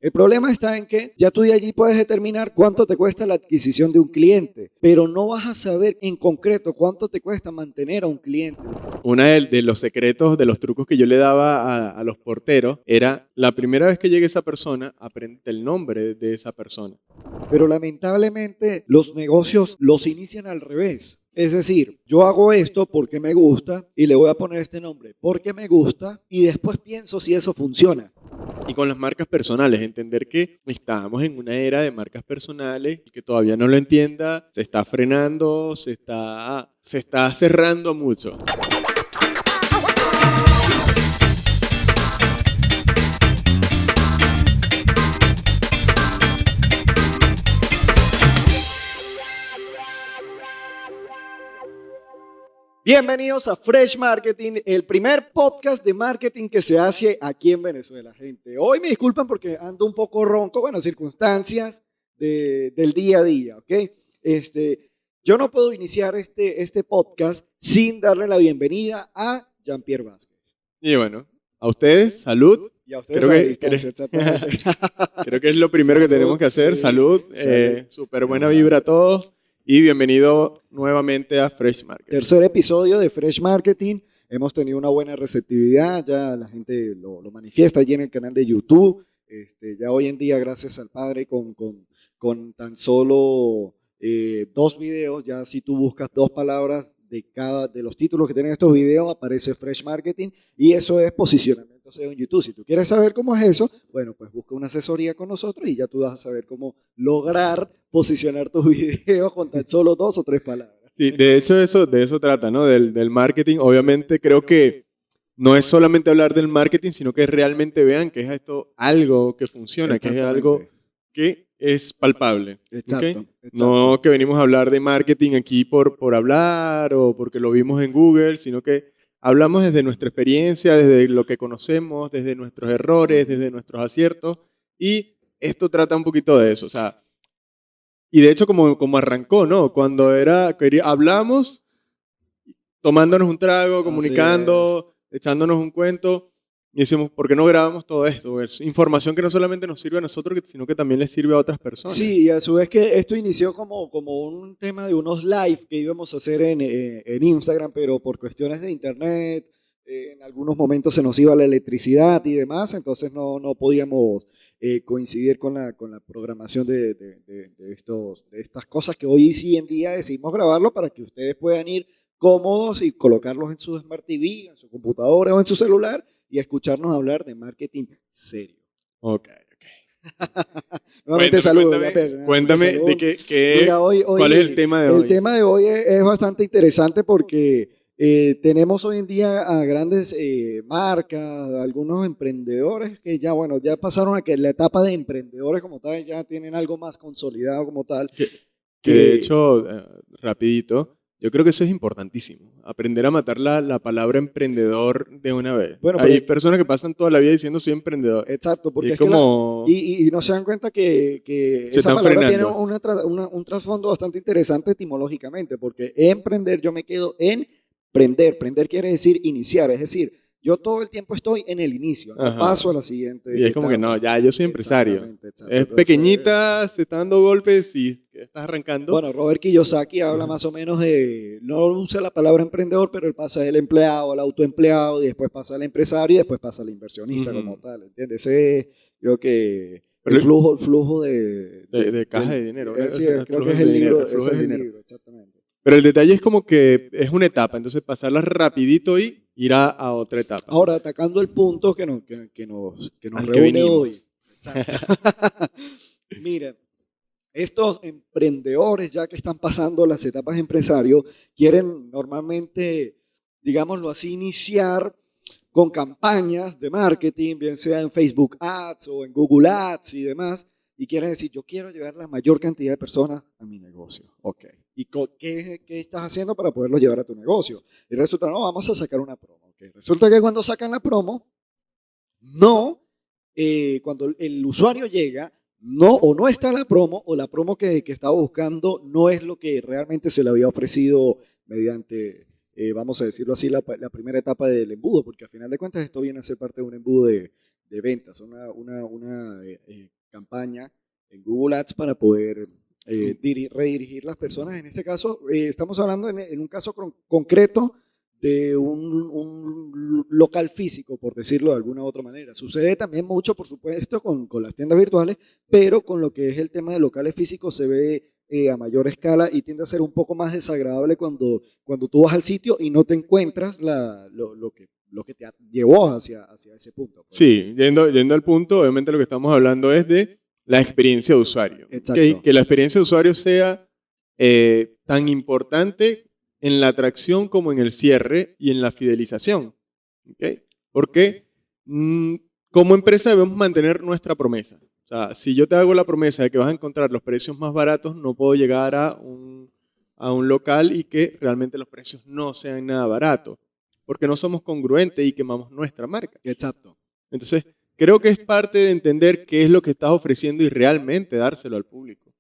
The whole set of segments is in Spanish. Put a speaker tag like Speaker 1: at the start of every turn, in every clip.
Speaker 1: El problema está en que ya tú de allí puedes determinar cuánto te cuesta la adquisición de un cliente, pero no vas a saber en concreto cuánto te cuesta mantener a un cliente.
Speaker 2: Uno de los secretos, de los trucos que yo le daba a los porteros era la primera vez que llegue esa persona, aprende el nombre de esa persona.
Speaker 1: Pero lamentablemente los negocios los inician al revés. Es decir, yo hago esto porque me gusta y le voy a poner este nombre porque me gusta y después pienso si eso funciona.
Speaker 2: Y con las marcas personales, entender que estamos en una era de marcas personales y que todavía no lo entienda, se está frenando, se está cerrando mucho.
Speaker 1: Bienvenidos a Fresh Marketing, el primer podcast de marketing que se hace aquí en Venezuela, gente. Hoy me disculpan porque ando un poco ronco, bueno, circunstancias del día a día, ¿ok? Yo no puedo iniciar este podcast sin darle la bienvenida a Jean-Pierre Vázquez.
Speaker 2: Y bueno, a ustedes, salud.
Speaker 1: Y a ustedes
Speaker 2: Creo que es lo primero que tenemos que hacer. Sí, salud. Súper buena vibra a todos. Y bienvenido nuevamente a Fresh Marketing.
Speaker 1: Tercer episodio de Fresh Marketing. Hemos tenido una buena receptividad, ya la gente lo manifiesta allí en el canal de YouTube. Ya hoy en día, gracias al Padre, con tan solo 2 videos, ya si tú buscas 2 palabras de cada de los títulos que tienen estos videos, aparece Fresh Marketing y eso es posicionamiento SEO en YouTube. Si tú quieres saber cómo es eso, bueno, pues busca una asesoría con nosotros y ya tú vas a saber cómo lograr posicionar tus videos con tan solo 2 o 3 palabras.
Speaker 2: Sí, de hecho de eso trata, ¿no? Del marketing. Obviamente creo que no es solamente hablar del marketing, sino que realmente vean que es esto algo que funciona, que es algo que es palpable.
Speaker 1: Exacto,
Speaker 2: ¿Okay? No que venimos a hablar de marketing aquí por hablar o porque lo vimos en Google, sino que hablamos desde nuestra experiencia, desde lo que conocemos, desde nuestros errores, desde nuestros aciertos, y esto trata un poquito de eso. O sea, y de hecho como arrancó, ¿no? Cuando hablamos tomándonos un trago, comunicando, echándonos un cuento. Y decimos, ¿por qué no grabamos todo esto? Es información que no solamente nos sirve a nosotros, sino que también les sirve a otras personas.
Speaker 1: Sí, y a su vez que esto inició como un tema de unos live que íbamos a hacer en Instagram, pero por cuestiones de internet, en algunos momentos se nos iba la electricidad y demás, entonces no podíamos coincidir con la programación de estas cosas que hoy sí en día decidimos grabarlo para que ustedes puedan ir cómodos y colocarlos en su Smart TV, en su computadora o en su celular y escucharnos hablar de marketing serio.
Speaker 2: Ok.
Speaker 1: Nuevamente saludos.
Speaker 2: Cuéntame
Speaker 1: salud.
Speaker 2: De
Speaker 1: Mira,
Speaker 2: cuál es el tema de hoy.
Speaker 1: El tema de hoy es bastante interesante porque tenemos hoy en día a grandes marcas, algunos emprendedores que ya pasaron a que la etapa de emprendedores como tal ya tienen algo más consolidado como tal.
Speaker 2: Que de hecho, rapidito, yo creo que eso es importantísimo, aprender a matar la palabra emprendedor de una vez. Bueno, hay personas que pasan toda la vida diciendo soy emprendedor.
Speaker 1: Exacto, porque
Speaker 2: es como...
Speaker 1: y no se dan cuenta que esa palabra tiene un trasfondo bastante interesante etimológicamente, porque emprender yo me quedo en prender. Prender quiere decir iniciar, es decir, yo todo el tiempo estoy en el inicio, no paso a la siguiente.
Speaker 2: Y es como que no, ya yo soy empresario. Es pequeñita, se está dando golpes y estás arrancando.
Speaker 1: Bueno, Robert Kiyosaki habla más o menos de, no usa la palabra emprendedor, pero él pasa del empleado al autoempleado, y después pasa al empresario y después pasa al inversionista como tal, ¿entiendes? Ese creo que el flujo de
Speaker 2: caja de dinero.
Speaker 1: Sí, creo que es el libro, ese es el libro, exactamente.
Speaker 2: Pero el detalle es como que es una etapa, entonces pasarla rapidito y ir a otra etapa.
Speaker 1: Ahora, atacando el punto que nos reúne hoy. Mira, estos emprendedores, ya que están pasando las etapas de empresario, quieren normalmente, digámoslo así, iniciar con campañas de marketing, bien sea en Facebook Ads o en Google Ads y demás, y quieren decir, yo quiero llevar la mayor cantidad de personas a mi negocio. Ok. ¿Y qué estás haciendo para poderlo llevar a tu negocio? Y resulta, no, vamos a sacar una promo. Okay. Resulta que cuando sacan la promo, cuando el usuario llega, no está la promo, o la promo que estaba buscando no es lo que realmente se le había ofrecido mediante, vamos a decirlo así, la primera etapa del embudo, porque al final de cuentas esto viene a ser parte de un embudo de de ventas, campaña en Google Ads para poder redirigir las personas. En este caso, estamos hablando en un caso concreto de un local físico, por decirlo de alguna u otra manera. Sucede también mucho, por supuesto, con las tiendas virtuales, pero con lo que es el tema de locales físicos se ve a mayor escala y tiende a ser un poco más desagradable cuando tú vas al sitio y no te encuentras lo que te llevó hacia ese punto. Pues.
Speaker 2: Sí, yendo al punto, obviamente lo que estamos hablando es de la experiencia de usuario. ¿Okay? Que la experiencia de usuario sea tan importante en la atracción como en el cierre y en la fidelización. ¿Okay? Porque como empresa debemos mantener nuestra promesa. O sea, si yo te hago la promesa de que vas a encontrar los precios más baratos, no puedo llegar a un local y que realmente los precios no sean nada baratos, porque no somos congruentes y quemamos nuestra marca.
Speaker 1: Exacto.
Speaker 2: Entonces, creo que es parte de entender qué es lo que estás ofreciendo y realmente dárselo al público.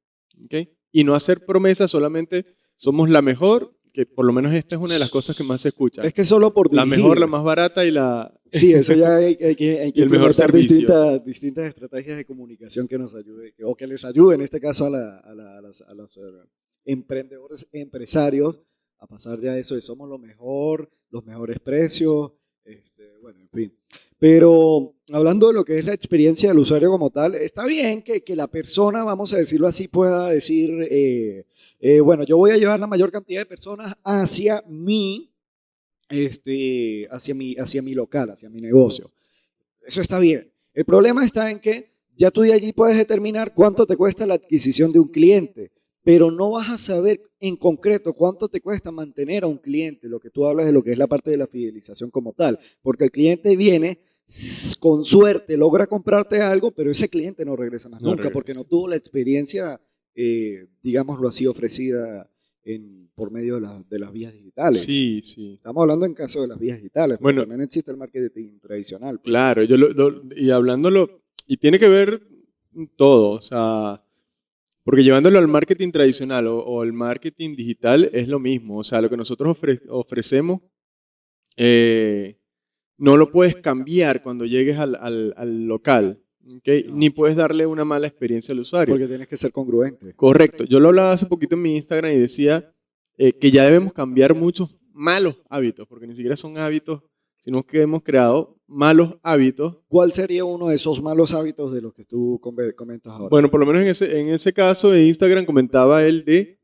Speaker 2: ¿Okay? Y no hacer promesas solamente, somos la mejor, que por lo menos esta es una de las cosas que más se escucha.
Speaker 1: Es que solo por dirigir.
Speaker 2: La mejor, la más barata y la...
Speaker 1: Sí, eso ya hay que
Speaker 2: el mejor servicio.
Speaker 1: Distintas estrategias de comunicación que nos ayuden, o que les ayuden, en este caso, a los emprendedores, empresarios, a pasar ya eso de somos lo mejor, los mejores precios, bueno, en fin. Pero hablando de lo que es la experiencia del usuario como tal, está bien que la persona, vamos a decirlo así, pueda decir, bueno, yo voy a llevar la mayor cantidad de personas hacia hacia mi local, hacia mi negocio. Eso está bien. El problema está en que ya tú de allí puedes determinar cuánto te cuesta la adquisición de un cliente, pero no vas a saber en concreto cuánto te cuesta mantener a un cliente, lo que tú hablas de lo que es la parte de la fidelización como tal, porque el cliente viene, con suerte logra comprarte algo, pero ese cliente no regresa más nunca, porque no tuvo la experiencia, digámoslo así, ofrecida por medio de las vías digitales.
Speaker 2: Sí, sí.
Speaker 1: Estamos hablando en caso de las vías digitales, porque bueno, también existe el marketing tradicional. Pues.
Speaker 2: Claro, y hablándolo, y tiene que ver todo, o sea, porque llevándolo al marketing tradicional o al marketing digital es lo mismo, o sea, lo que nosotros ofrecemos no lo puedes cambiar cuando llegues al local. ¿Okay? No. Ni puedes darle una mala experiencia al usuario.
Speaker 1: Porque tienes que ser congruente.
Speaker 2: Correcto. Yo lo hablaba hace poquito en mi Instagram y decía que ya debemos cambiar muchos malos hábitos, porque ni siquiera son hábitos, sino que hemos creado malos hábitos.
Speaker 1: ¿Cuál sería uno de esos malos hábitos de los que tú comentas ahora?
Speaker 2: Bueno, por lo menos en ese caso de Instagram comentaba él de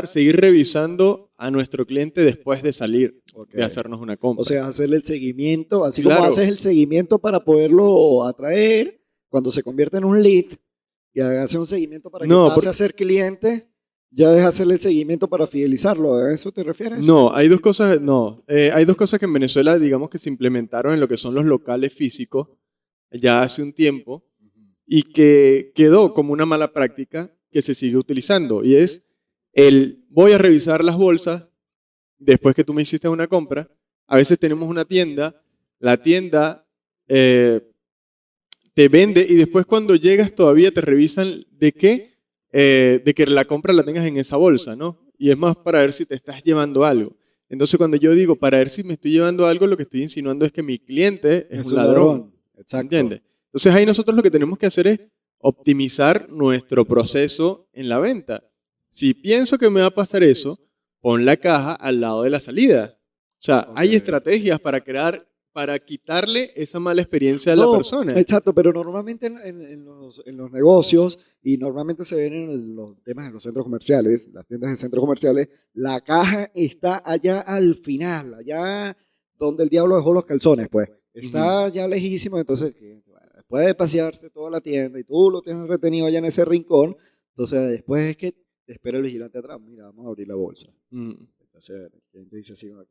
Speaker 2: seguir revisando a nuestro cliente después de salir, de hacernos una compra.
Speaker 1: O sea, hacerle el seguimiento, así claro. Como haces el seguimiento para poderlo atraer, cuando se convierte en un lead, y hace un seguimiento para que pase a ser cliente, ya deja hacerle el seguimiento para fidelizarlo. ¿A eso te refieres?
Speaker 2: No, hay dos cosas que en Venezuela, digamos que se implementaron en lo que son los locales físicos ya hace un tiempo y que quedó como una mala práctica que se sigue utilizando, y es voy a revisar las bolsas después que tú me hiciste una compra. A veces tenemos una tienda, la tienda te vende y después cuando llegas todavía te revisan de que la compra la tengas en esa bolsa, ¿no? Y es más para ver si te estás llevando algo. Entonces cuando yo digo para ver si me estoy llevando algo, lo que estoy insinuando es que mi cliente es un ladrón.
Speaker 1: Exacto.
Speaker 2: ¿Entiendes? Entonces ahí nosotros lo que tenemos que hacer es optimizar nuestro proceso en la venta. Si pienso que me va a pasar eso, pon la caja al lado de la salida. O sea, hay estrategias para quitarle esa mala experiencia a la persona.
Speaker 1: Exacto, pero normalmente en los negocios, y normalmente se ven en los temas de los centros comerciales, las tiendas de centros comerciales, la caja está allá al final, allá donde el diablo dejó los calzones, pues. Está ya lejísimo, entonces después de pasearse toda la tienda y tú lo tienes retenido allá en ese rincón, entonces después es que te espera el vigilante atrás, mira, vamos a abrir la bolsa. Entonces, el cliente dice así, bueno,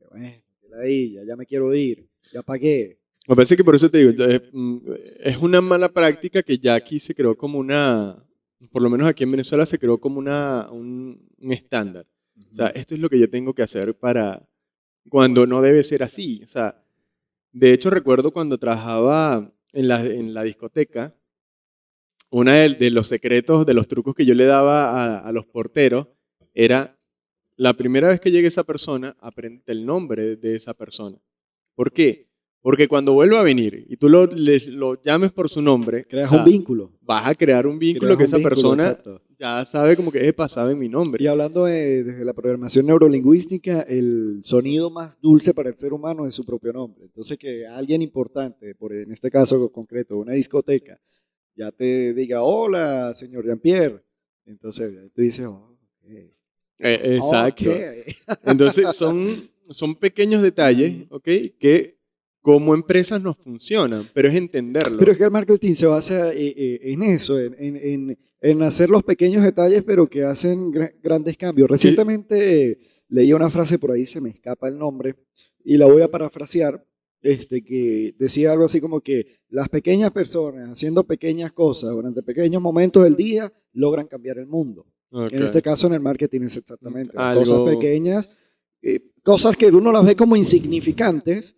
Speaker 1: ya me quiero ir, ya pagué.
Speaker 2: Me parece que por eso te digo, es una mala práctica que ya aquí se creó como por lo menos aquí en Venezuela se creó como un estándar. O sea, esto es lo que yo tengo que hacer cuando no debe ser así. O sea, de hecho recuerdo cuando trabajaba en la discoteca, uno de los secretos, de los trucos que yo le daba a los porteros era, la primera vez que llegue esa persona, aprende el nombre de esa persona. ¿Por qué? Porque cuando vuelva a venir y tú lo llames por su nombre,
Speaker 1: Creas
Speaker 2: o sea,
Speaker 1: un vínculo.
Speaker 2: vas a crear un vínculo
Speaker 1: Creas
Speaker 2: que
Speaker 1: un
Speaker 2: esa
Speaker 1: vínculo,
Speaker 2: persona
Speaker 1: exacto.
Speaker 2: ya sabe como que sabe mi nombre.
Speaker 1: Y hablando desde la programación neurolingüística, el sonido más dulce para el ser humano es su propio nombre. Entonces, que alguien importante, en este caso concreto, una discoteca, ya te diga, hola, señor Jean-Pierre. Entonces, tú dices, oh, ok.
Speaker 2: Exacto. Entonces, son pequeños detalles, ¿ok? Que como empresas nos funcionan, pero es entenderlo.
Speaker 1: Pero es que el marketing se basa en eso, en hacer los pequeños detalles, pero que hacen grandes cambios. Recientemente leí una frase por ahí, se me escapa el nombre, y la voy a parafrasear, que decía algo así como que las pequeñas personas haciendo pequeñas cosas durante pequeños momentos del día logran cambiar el mundo. En este caso, en el marketing es exactamente las cosas pequeñas, cosas que uno las ve como insignificantes,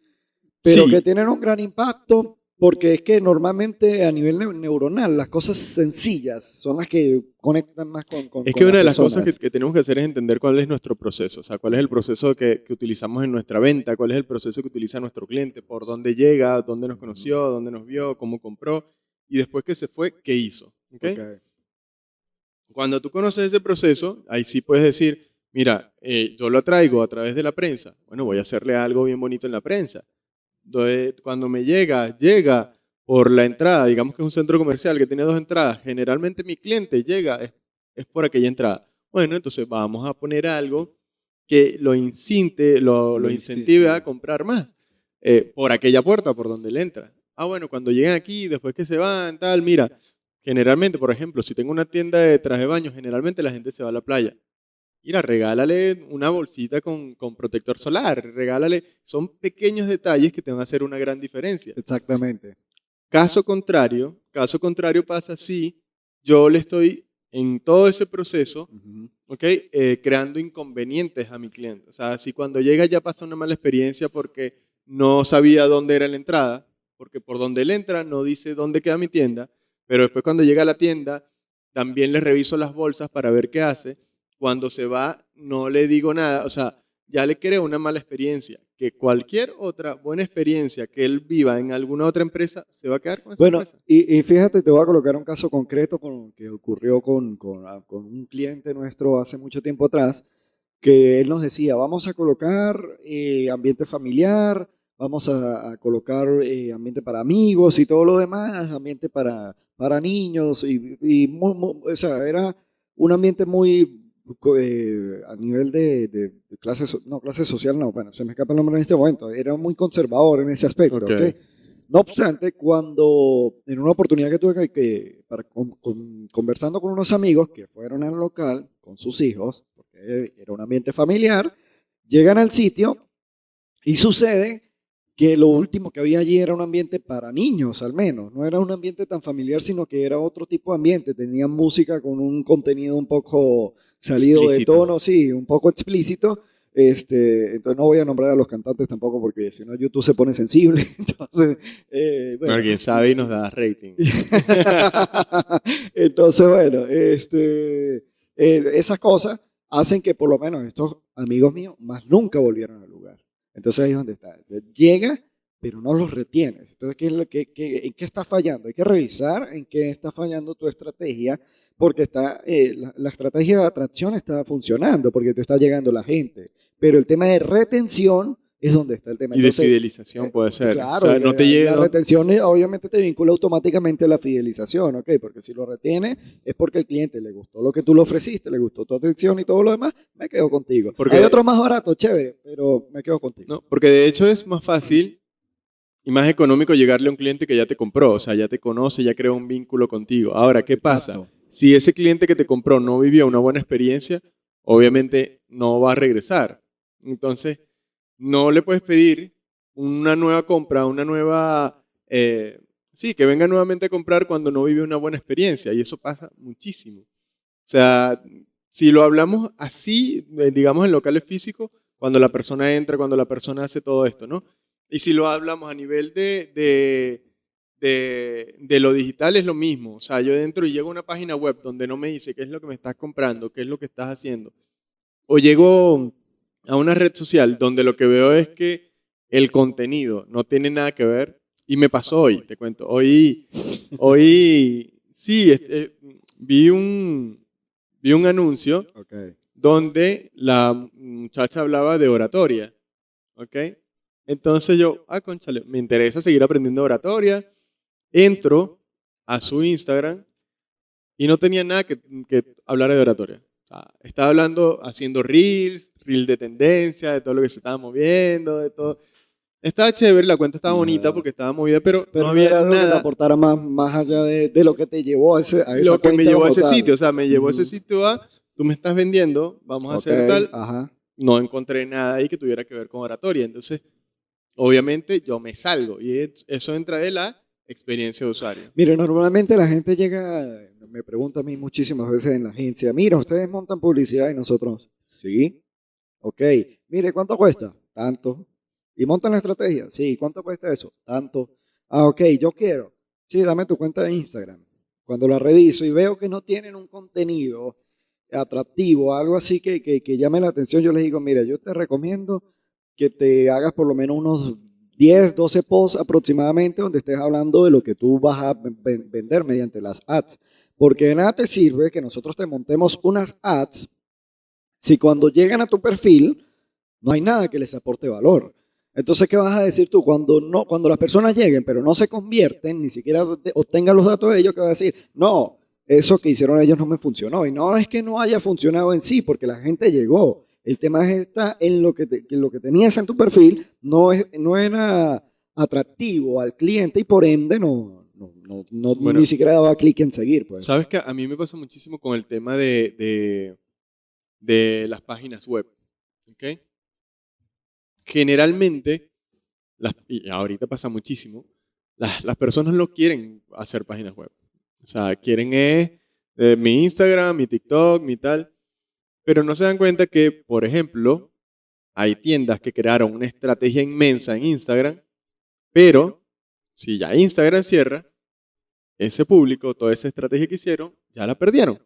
Speaker 1: pero
Speaker 2: Sí.
Speaker 1: que tienen un gran impacto, porque es que normalmente a nivel neuronal las cosas sencillas son las que conectan más con
Speaker 2: Es que
Speaker 1: las
Speaker 2: una de las
Speaker 1: personas.
Speaker 2: cosas que tenemos que hacer es entender cuál es nuestro proceso, o sea, cuál es el proceso que utilizamos en nuestra venta, cuál es el proceso que utiliza nuestro cliente, por dónde llega, dónde nos conoció, dónde nos vio, cómo compró, y después que se fue, qué hizo. ¿Okay?
Speaker 1: Okay.
Speaker 2: Cuando tú conoces ese proceso, ahí sí puedes decir, mira, yo lo traigo a través de la prensa, bueno, voy a hacerle algo bien bonito en la prensa. Entonces, cuando me llega por la entrada, digamos que es un centro comercial que tiene 2 entradas, generalmente mi cliente llega, es por aquella entrada. Bueno, entonces vamos a poner algo que lo incite, lo incentive a comprar más por aquella puerta por donde él entra. Ah, bueno, cuando llegan aquí, después que se van, tal, mira, generalmente, por ejemplo, si tengo una tienda de traje de baño, generalmente la gente se va a la playa. Mira, regálale una bolsita con protector solar, regálale. Son pequeños detalles que te van a hacer una gran diferencia.
Speaker 1: Exactamente.
Speaker 2: Caso contrario pasa si yo le estoy en todo ese proceso, ¿okay? Creando inconvenientes a mi cliente. O sea, si cuando llega ya pasa una mala experiencia porque no sabía dónde era la entrada, porque por donde él entra no dice dónde queda mi tienda, pero después cuando llega a la tienda también le reviso las bolsas para ver qué hace. Cuando se va no le digo nada, o sea, ya le creo una mala experiencia. Que cualquier otra buena experiencia que él viva en alguna otra empresa se va a quedar con esa
Speaker 1: Bueno,
Speaker 2: empresa.
Speaker 1: y fíjate, te voy a colocar un caso concreto que ocurrió con un cliente nuestro hace mucho tiempo atrás, que él nos decía, vamos a colocar ambiente familiar, vamos a colocar ambiente para amigos y todo lo demás, ambiente para niños, o sea, era un ambiente muy a nivel de clase, no, clase social, no, bueno, se me escapa el nombre en este momento, era muy conservador en ese aspecto, ¿ok? No obstante, cuando en una oportunidad que tuve conversando con unos amigos que fueron al local con sus hijos, porque era un ambiente familiar, llegan al sitio y sucede que lo último que había allí era un ambiente para niños, al menos. No era un ambiente tan familiar, sino que era otro tipo de ambiente. Tenían música con un contenido un poco salido
Speaker 2: Explícito.
Speaker 1: de tono, sí, un poco explícito. Entonces no voy a nombrar a los cantantes tampoco porque si no YouTube se pone sensible. Entonces, bueno.
Speaker 2: Alguien sabe y nos da rating.
Speaker 1: Entonces, bueno, esas cosas hacen que por lo menos estos amigos míos más nunca volvieron al lugar. Entonces ahí es donde está. Llega, pero no los retienes. Entonces, ¿en qué está fallando? Hay que revisar en qué está fallando tu estrategia, porque la estrategia de atracción está funcionando, porque te está llegando la gente. Pero el tema de retención es donde está el tema.
Speaker 2: Y de
Speaker 1: Entonces,
Speaker 2: fidelización puede ser.
Speaker 1: claro,
Speaker 2: o sea, no te
Speaker 1: la
Speaker 2: llega,
Speaker 1: retención obviamente te vincula automáticamente a la fidelización, ¿ok? Porque si lo retiene es porque el cliente le gustó lo que tú le ofreciste, le gustó tu atención y todo lo demás, me quedo contigo. Hay otro más barato, chévere, pero me quedo contigo.
Speaker 2: No, porque de hecho es más fácil y más económico llegarle a un cliente que ya te compró, o sea, ya te conoce, ya creó un vínculo contigo. Ahora, ¿qué pasa?
Speaker 1: Exacto.
Speaker 2: Si ese cliente que te compró no vivió una buena experiencia, obviamente no va a regresar. Entonces, no le puedes pedir una nueva compra, sí, que venga nuevamente a comprar cuando no vive una buena experiencia, y eso pasa muchísimo. O sea, si lo hablamos así, digamos en locales físicos, cuando la persona entra, cuando la persona hace todo esto, ¿no? Y si lo hablamos a nivel de lo digital es lo mismo. O sea, yo entro y llego a una página web donde no me dice qué es lo que me estás comprando, qué es lo que estás haciendo. O llego a una red social donde lo que veo es que el contenido no tiene nada que ver. Y me pasó hoy, te cuento. Sí, vi un anuncio
Speaker 1: Ok.
Speaker 2: donde la muchacha hablaba de oratoria, ¿ok? Entonces yo, cónchale, me interesa seguir aprendiendo oratoria. Entro a su Instagram y no tenía nada que hablar de oratoria. O sea, estaba hablando, haciendo reels de tendencia, de todo lo que se estaba moviendo, de todo. Estaba chévere, la cuenta estaba bonita
Speaker 1: Nada.
Speaker 2: porque estaba movida, pero no
Speaker 1: Pero no
Speaker 2: había
Speaker 1: era algo que te
Speaker 2: nada
Speaker 1: aportara más allá de lo que te llevó a esa
Speaker 2: lo que me
Speaker 1: cuenta
Speaker 2: llevó a
Speaker 1: como
Speaker 2: ese
Speaker 1: tal.
Speaker 2: sitio. O sea, me llevó a ese
Speaker 1: Ujú.
Speaker 2: sitio tú me estás vendiendo, vamos a
Speaker 1: Ok,
Speaker 2: hacer tal.
Speaker 1: ajá.
Speaker 2: No encontré nada ahí que tuviera que ver con oratoria. Entonces, obviamente, yo me salgo y eso entra de la experiencia de usuario.
Speaker 1: Mire, normalmente la gente llega, me pregunta a mí muchísimas veces en la agencia, mira, ustedes montan publicidad y nosotros, sí, ok, mire, ¿cuánto cuesta? Tanto. ¿Y montan la estrategia? Sí, ¿cuánto cuesta eso? Tanto. Ah, ok, yo quiero. Sí, dame tu cuenta de Instagram. Cuando la reviso y veo que no tienen un contenido atractivo, algo así que llame la atención, yo les digo, mira, yo te recomiendo que te hagas por lo menos unos 10, 12 posts aproximadamente donde estés hablando de lo que tú vas a vender mediante las ads. Porque de nada te sirve que nosotros te montemos unas ads si cuando llegan a tu perfil no hay nada que les aporte valor. Entonces, ¿qué vas a decir tú? Cuando las personas lleguen, pero no se convierten, ni siquiera obtengan los datos de ellos, ¿qué vas a decir? No, eso que hicieron ellos no me funcionó. Y no es que no haya funcionado en sí, porque la gente llegó. El tema está en que lo que tenías en tu perfil no era atractivo al cliente y por ende ni
Speaker 2: Bueno,
Speaker 1: siquiera daba clic en seguir, pues.
Speaker 2: sabes que a mí me pasa muchísimo con el tema de las páginas web. ¿Ok? Generalmente, y ahorita pasa muchísimo, las personas no quieren hacer páginas web. O sea, quieren mi Instagram, mi TikTok, mi tal, pero no se dan cuenta que, por ejemplo, hay tiendas que crearon una estrategia inmensa en Instagram, pero si ya Instagram cierra, ese público, toda esa estrategia que hicieron, ya la perdieron.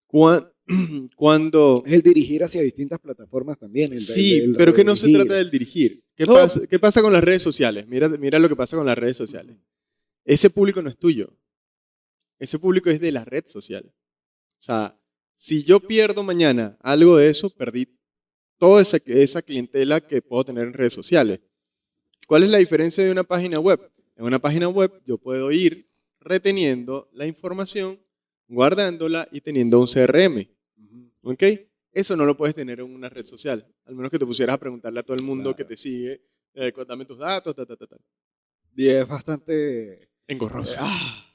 Speaker 2: Cuan-
Speaker 1: Es
Speaker 2: Cuando,
Speaker 1: el dirigir hacia distintas plataformas también,
Speaker 2: sí,
Speaker 1: el
Speaker 2: pero que no se trata
Speaker 1: redirigir.
Speaker 2: del dirigir.
Speaker 1: No,
Speaker 2: Qué pasa con las redes sociales? Mira lo que pasa con las redes sociales. Ese público no es tuyo, ese público es de la red social. O sea, si yo pierdo mañana algo de eso, perdí toda esa clientela que puedo tener en redes sociales. ¿Cuál es la diferencia de una página web? En una página web yo puedo ir reteniendo la información, guardándola y teniendo un CRM. ¿Ok? Eso no lo puedes tener en una red social, al menos que te pusieras a preguntarle a todo el mundo que
Speaker 1: claro.
Speaker 2: te sigue, dame tus datos, ta.
Speaker 1: Y es bastante
Speaker 2: Engorroso.
Speaker 1: ah,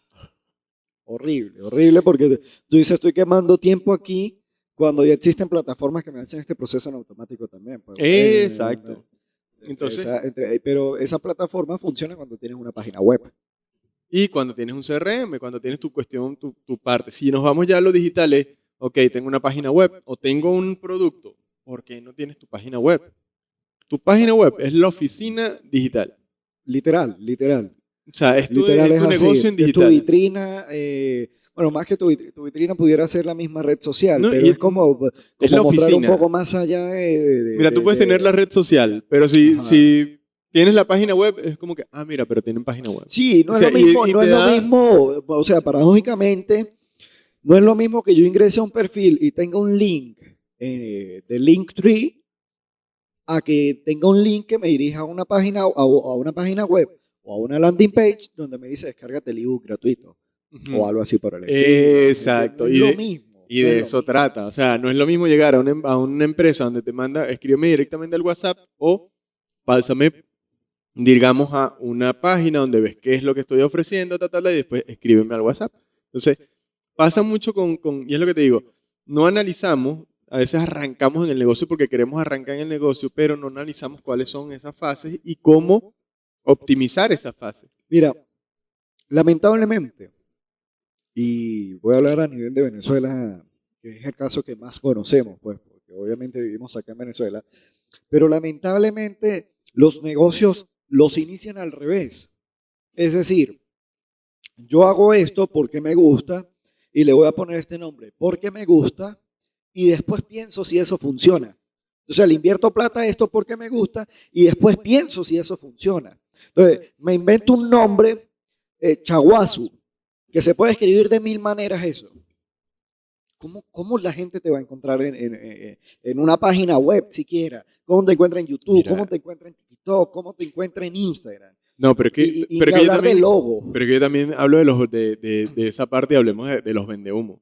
Speaker 1: horrible, porque tú dices, estoy quemando tiempo aquí cuando ya existen plataformas que me hacen este proceso en automático también. Pues bueno,
Speaker 2: Exacto. Entonces,
Speaker 1: pero esa plataforma funciona cuando tienes una página web.
Speaker 2: y cuando tienes un CRM, cuando tienes tu cuestión, tu parte. Si nos vamos ya a lo digital, ok, tengo una página web o tengo un producto, ¿por qué no tienes tu página web? Tu página web es la oficina digital.
Speaker 1: Literal.
Speaker 2: O sea,
Speaker 1: Literal
Speaker 2: es
Speaker 1: es
Speaker 2: tu negocio
Speaker 1: así.
Speaker 2: en
Speaker 1: Es tu
Speaker 2: digital.
Speaker 1: vitrina. Bueno, más que tu vitrina pudiera ser la misma red social,
Speaker 2: ¿No?
Speaker 1: pero es
Speaker 2: Es
Speaker 1: como
Speaker 2: la
Speaker 1: mostrar un poco
Speaker 2: oficina.
Speaker 1: más allá
Speaker 2: Mira, tú puedes tener la red social, pero
Speaker 1: ajá.
Speaker 2: si tienes la página web, es como que, mira, pero tienen página web.
Speaker 1: Sí,
Speaker 2: O sea, y
Speaker 1: no
Speaker 2: te
Speaker 1: es lo
Speaker 2: da,
Speaker 1: mismo, o sea, paradójicamente, no es lo mismo que yo ingrese a un perfil y tenga un link de Linktree a que tenga un link que me dirija a una a una página web o a una landing page donde me dice descárgate el ebook gratuito o
Speaker 2: Ujú.
Speaker 1: algo así por el estilo. ¿Me entiendes? No
Speaker 2: Exacto,
Speaker 1: es lo mismo,
Speaker 2: y
Speaker 1: no es
Speaker 2: de
Speaker 1: lo
Speaker 2: eso
Speaker 1: mismo.
Speaker 2: trata. O sea, no es lo mismo llegar a una empresa donde te manda, escríbeme directamente al WhatsApp o pásame, digamos, a una página donde ves qué es lo que estoy ofreciendo, y después escríbeme al WhatsApp. Entonces, pasa mucho y es lo que te digo, no analizamos, a veces arrancamos en el negocio porque queremos arrancar en el negocio, pero no analizamos cuáles son esas fases y cómo optimizar esas fases.
Speaker 1: Mira, lamentablemente, y voy a hablar a nivel de Venezuela, que es el caso que más conocemos, pues, porque obviamente vivimos acá en Venezuela, pero lamentablemente los negocios los inician al revés. Es decir, yo hago esto porque me gusta y le voy a poner este nombre porque me gusta y después pienso si eso funciona. O sea, le invierto plata a esto porque me gusta y después pienso si eso funciona. Entonces, me invento un nombre, Chaguazu, que se puede escribir de 1000 maneras eso. ¿Cómo la gente te va a encontrar en una página web siquiera? ¿Cómo te encuentra en YouTube?
Speaker 2: Mira.
Speaker 1: ¿Cómo te encuentra en TikTok? ¿Cómo te encuentra en Instagram?
Speaker 2: No, pero es que,
Speaker 1: Y
Speaker 2: pero
Speaker 1: ni
Speaker 2: es que yo
Speaker 1: hablar
Speaker 2: también,
Speaker 1: de logo.
Speaker 2: pero es que yo también hablo de esa parte y hablemos de los vendehumos. O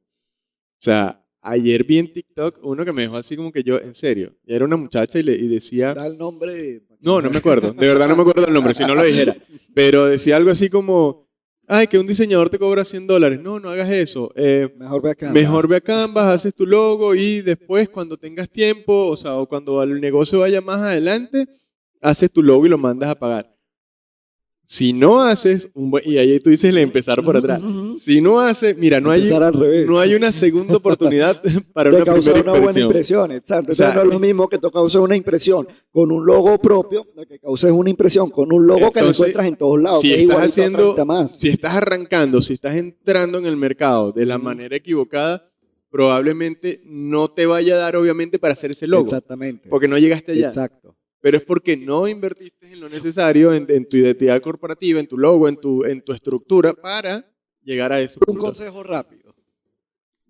Speaker 2: sea, ayer vi en TikTok uno que me dejó así como que yo, en serio, y era una muchacha y decía,
Speaker 1: Da el nombre.
Speaker 2: no me acuerdo, de verdad no me acuerdo el nombre, si no lo dijera, pero decía algo así como, ay, que un diseñador te cobra $100, no hagas eso,
Speaker 1: Mejor ve acá.
Speaker 2: mejor ve a Canvas, haces tu logo y después cuando tengas tiempo, o sea, o cuando el negocio vaya más adelante, haces tu logo y lo mandas a pagar. Si no haces y ahí tú dices empezar por atrás. Si no haces, mira, no
Speaker 1: Al revés.
Speaker 2: hay una segunda oportunidad para
Speaker 1: De
Speaker 2: una
Speaker 1: causar
Speaker 2: primera
Speaker 1: una buena
Speaker 2: impresión.
Speaker 1: impresión, exacto.
Speaker 2: O sea,
Speaker 1: Entonces no es lo mismo que tú causes una impresión con un logo propio, la que causes una impresión con un logo que lo
Speaker 2: entonces,
Speaker 1: encuentras en todos lados,
Speaker 2: si
Speaker 1: que es
Speaker 2: estás
Speaker 1: igualito a 30 más.
Speaker 2: si estás arrancando, si estás entrando en el mercado de la
Speaker 1: Ujú.
Speaker 2: manera equivocada, probablemente no te vaya a dar, obviamente, para hacer ese logo.
Speaker 1: Exactamente.
Speaker 2: Porque no llegaste allá.
Speaker 1: Exacto.
Speaker 2: Pero es porque no invertiste en lo necesario, en tu identidad corporativa, en tu logo, en tu estructura, para llegar a eso.
Speaker 1: Un consejo rápido,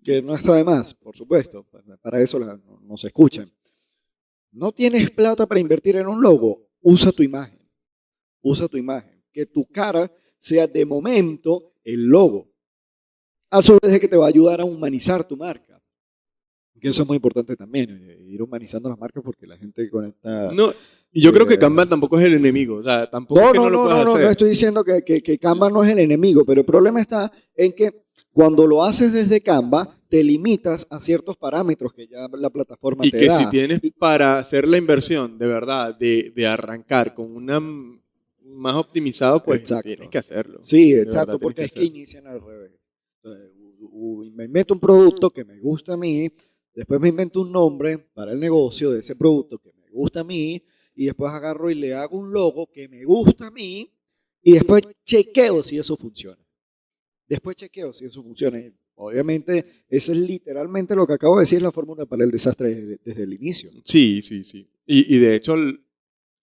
Speaker 1: que no está de más, por supuesto, para eso no se escuchan. No tienes plata para invertir en un logo, usa tu imagen. Usa tu imagen. Que tu cara sea de momento el logo. A su vez es que te va a ayudar a humanizar tu marca. Que eso es muy importante también, ir humanizando las marcas porque la gente conecta.
Speaker 2: No, y yo creo que Canva tampoco es el enemigo, o sea, tampoco es que no lo puedas hacer.
Speaker 1: No estoy diciendo que Canva no es el enemigo, pero el problema está en que cuando lo haces desde Canva, te limitas a ciertos parámetros que ya la plataforma
Speaker 2: Y
Speaker 1: te
Speaker 2: que
Speaker 1: da.
Speaker 2: si tienes para hacer la inversión, de verdad, de arrancar con una más optimizado, pues
Speaker 1: Exacto.
Speaker 2: tienes que hacerlo.
Speaker 1: Sí,
Speaker 2: De
Speaker 1: exacto,
Speaker 2: verdad,
Speaker 1: porque es
Speaker 2: tienes
Speaker 1: que inician al revés. Entonces, me invento un producto que me gusta a mí, después me invento un nombre para el negocio de ese producto que me gusta a mí, y después agarro y le hago un logo que me gusta a mí, y después chequeo si eso funciona. Después chequeo si eso funciona. Y obviamente, eso es literalmente lo que acabo de decir, es la fórmula para el desastre desde el inicio.
Speaker 2: Sí. Y de hecho,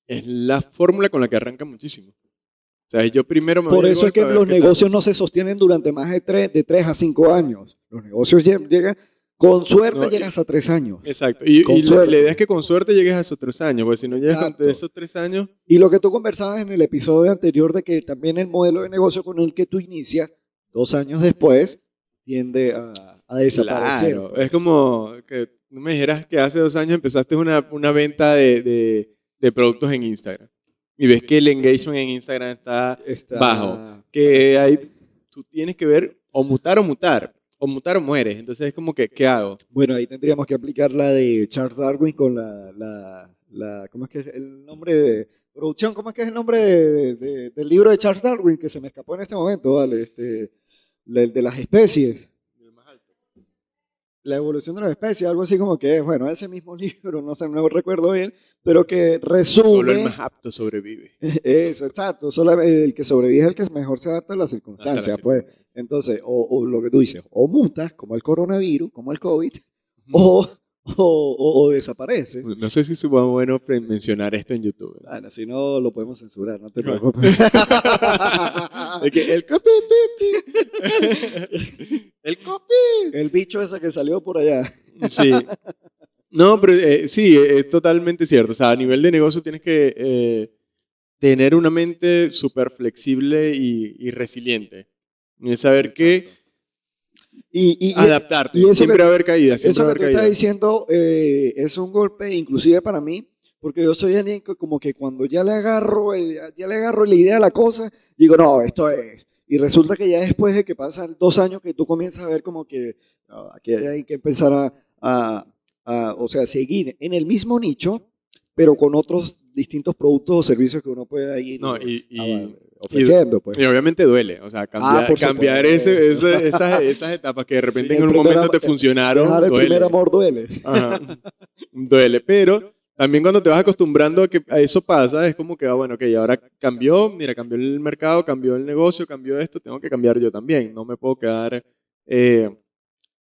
Speaker 2: es la fórmula con la que arranca muchísimo. O sea, yo primero me
Speaker 1: Por
Speaker 2: doy el
Speaker 1: eso es
Speaker 2: golpe
Speaker 1: que
Speaker 2: a ver
Speaker 1: los
Speaker 2: qué tal.
Speaker 1: negocios no se sostienen durante más de 3 a 5 años. Los negocios llegan, con suerte
Speaker 2: No,
Speaker 1: llegas a 3 años.
Speaker 2: Exacto.
Speaker 1: Con
Speaker 2: Y la
Speaker 1: suerte.
Speaker 2: idea es que con suerte llegues a esos 3 años, porque si no llegas
Speaker 1: Exacto.
Speaker 2: con esos 3 años,
Speaker 1: Y lo que tú conversabas en el episodio anterior de que también el modelo de negocio con el que tú inicias 2 años después tiende a desaparecer.
Speaker 2: claro,
Speaker 1: Pues.
Speaker 2: es como que no me dijeras que hace 2 años empezaste una venta de productos en Instagram y ves que el engagement en Instagram está bajo, que ahí tú tienes que ver o mutar o mueres. Entonces es como que, ¿qué hago?
Speaker 1: Bueno, ahí tendríamos que aplicar la de Charles Darwin con ¿cómo es que es el nombre de producción? ¿Cómo es que es el nombre del libro de Charles Darwin que se me escapó en este momento? Vale, el de las especies. La evolución de las especies, algo así como que, bueno, ese mismo libro, no sé, no recuerdo bien, pero que resume.
Speaker 2: Solo el más apto sobrevive.
Speaker 1: Eso, exacto. Solo el que sobrevive es el que mejor se adapta a las circunstancias, pues. Entonces, o lo que tú dices, o mutas, como el coronavirus, como el COVID, o desaparece.
Speaker 2: No sé si es bueno mencionar esto en YouTube.
Speaker 1: Bueno, si no, lo podemos censurar, no te preocupes.
Speaker 2: El copy. El copy.
Speaker 1: El bicho ese que salió por allá.
Speaker 2: Sí. No, pero sí, es totalmente cierto. O sea, a nivel de negocio tienes que tener una mente súper flexible y resiliente. Y saber que adaptarte.
Speaker 1: Y eso
Speaker 2: siempre
Speaker 1: que,
Speaker 2: va a haber caídas.
Speaker 1: Eso que tú estás diciendo es un golpe, inclusive para mí, porque yo soy alguien que como que cuando ya le agarro la idea a la cosa, digo, no, esto es. Y resulta que ya después de que pasan 2 años que tú comienzas a ver como que no, aquí hay que empezar o sea, seguir en el mismo nicho, pero con otros distintos productos o servicios que uno puede ir ofreciendo. Pues.
Speaker 2: Y obviamente duele, o sea, cambiar esas etapas que de repente en un momento te funcionaron.
Speaker 1: Dejar el primer amor duele.
Speaker 2: Ajá, duele, pero también cuando te vas acostumbrando a eso pasa, es como que, bueno, ok, ahora cambió el mercado, cambió el negocio, cambió esto, tengo que cambiar yo también, no me puedo quedar,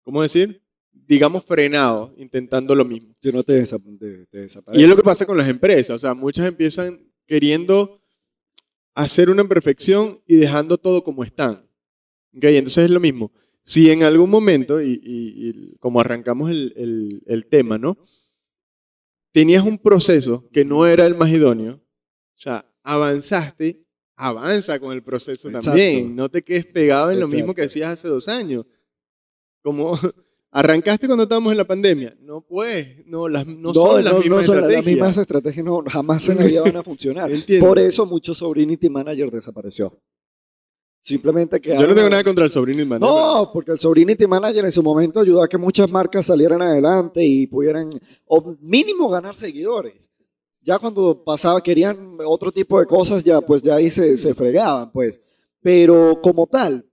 Speaker 2: ¿cómo decir? digamos, frenados intentando lo mismo.
Speaker 1: Si no te desaparece.
Speaker 2: Y es lo que pasa con las empresas. O sea, muchas empiezan queriendo hacer una perfección y dejando todo como están. ¿Okay? Entonces es lo mismo. Si en algún momento, y como arrancamos el tema, ¿no? Tenías un proceso que no era el más idóneo, o sea, avanzaste, avanza con el proceso también. No te quedes pegado en lo mismo que hacías hace 2 años. Como arrancaste cuando estábamos en la pandemia. No, pues, no son las mismas estrategias.
Speaker 1: Las mismas estrategias jamás en la vida van a funcionar. Por eso mucho Sobrinity Manager desapareció. Simplemente que...
Speaker 2: Yo no tengo nada contra el Sobrinity Manager.
Speaker 1: No, porque el Sobrinity Manager en su momento ayudó a que muchas marcas salieran adelante y pudieran, o mínimo, ganar seguidores. Ya cuando querían otro tipo de cosas, ya pues ya ahí se fregaban, pues. Pero como tal,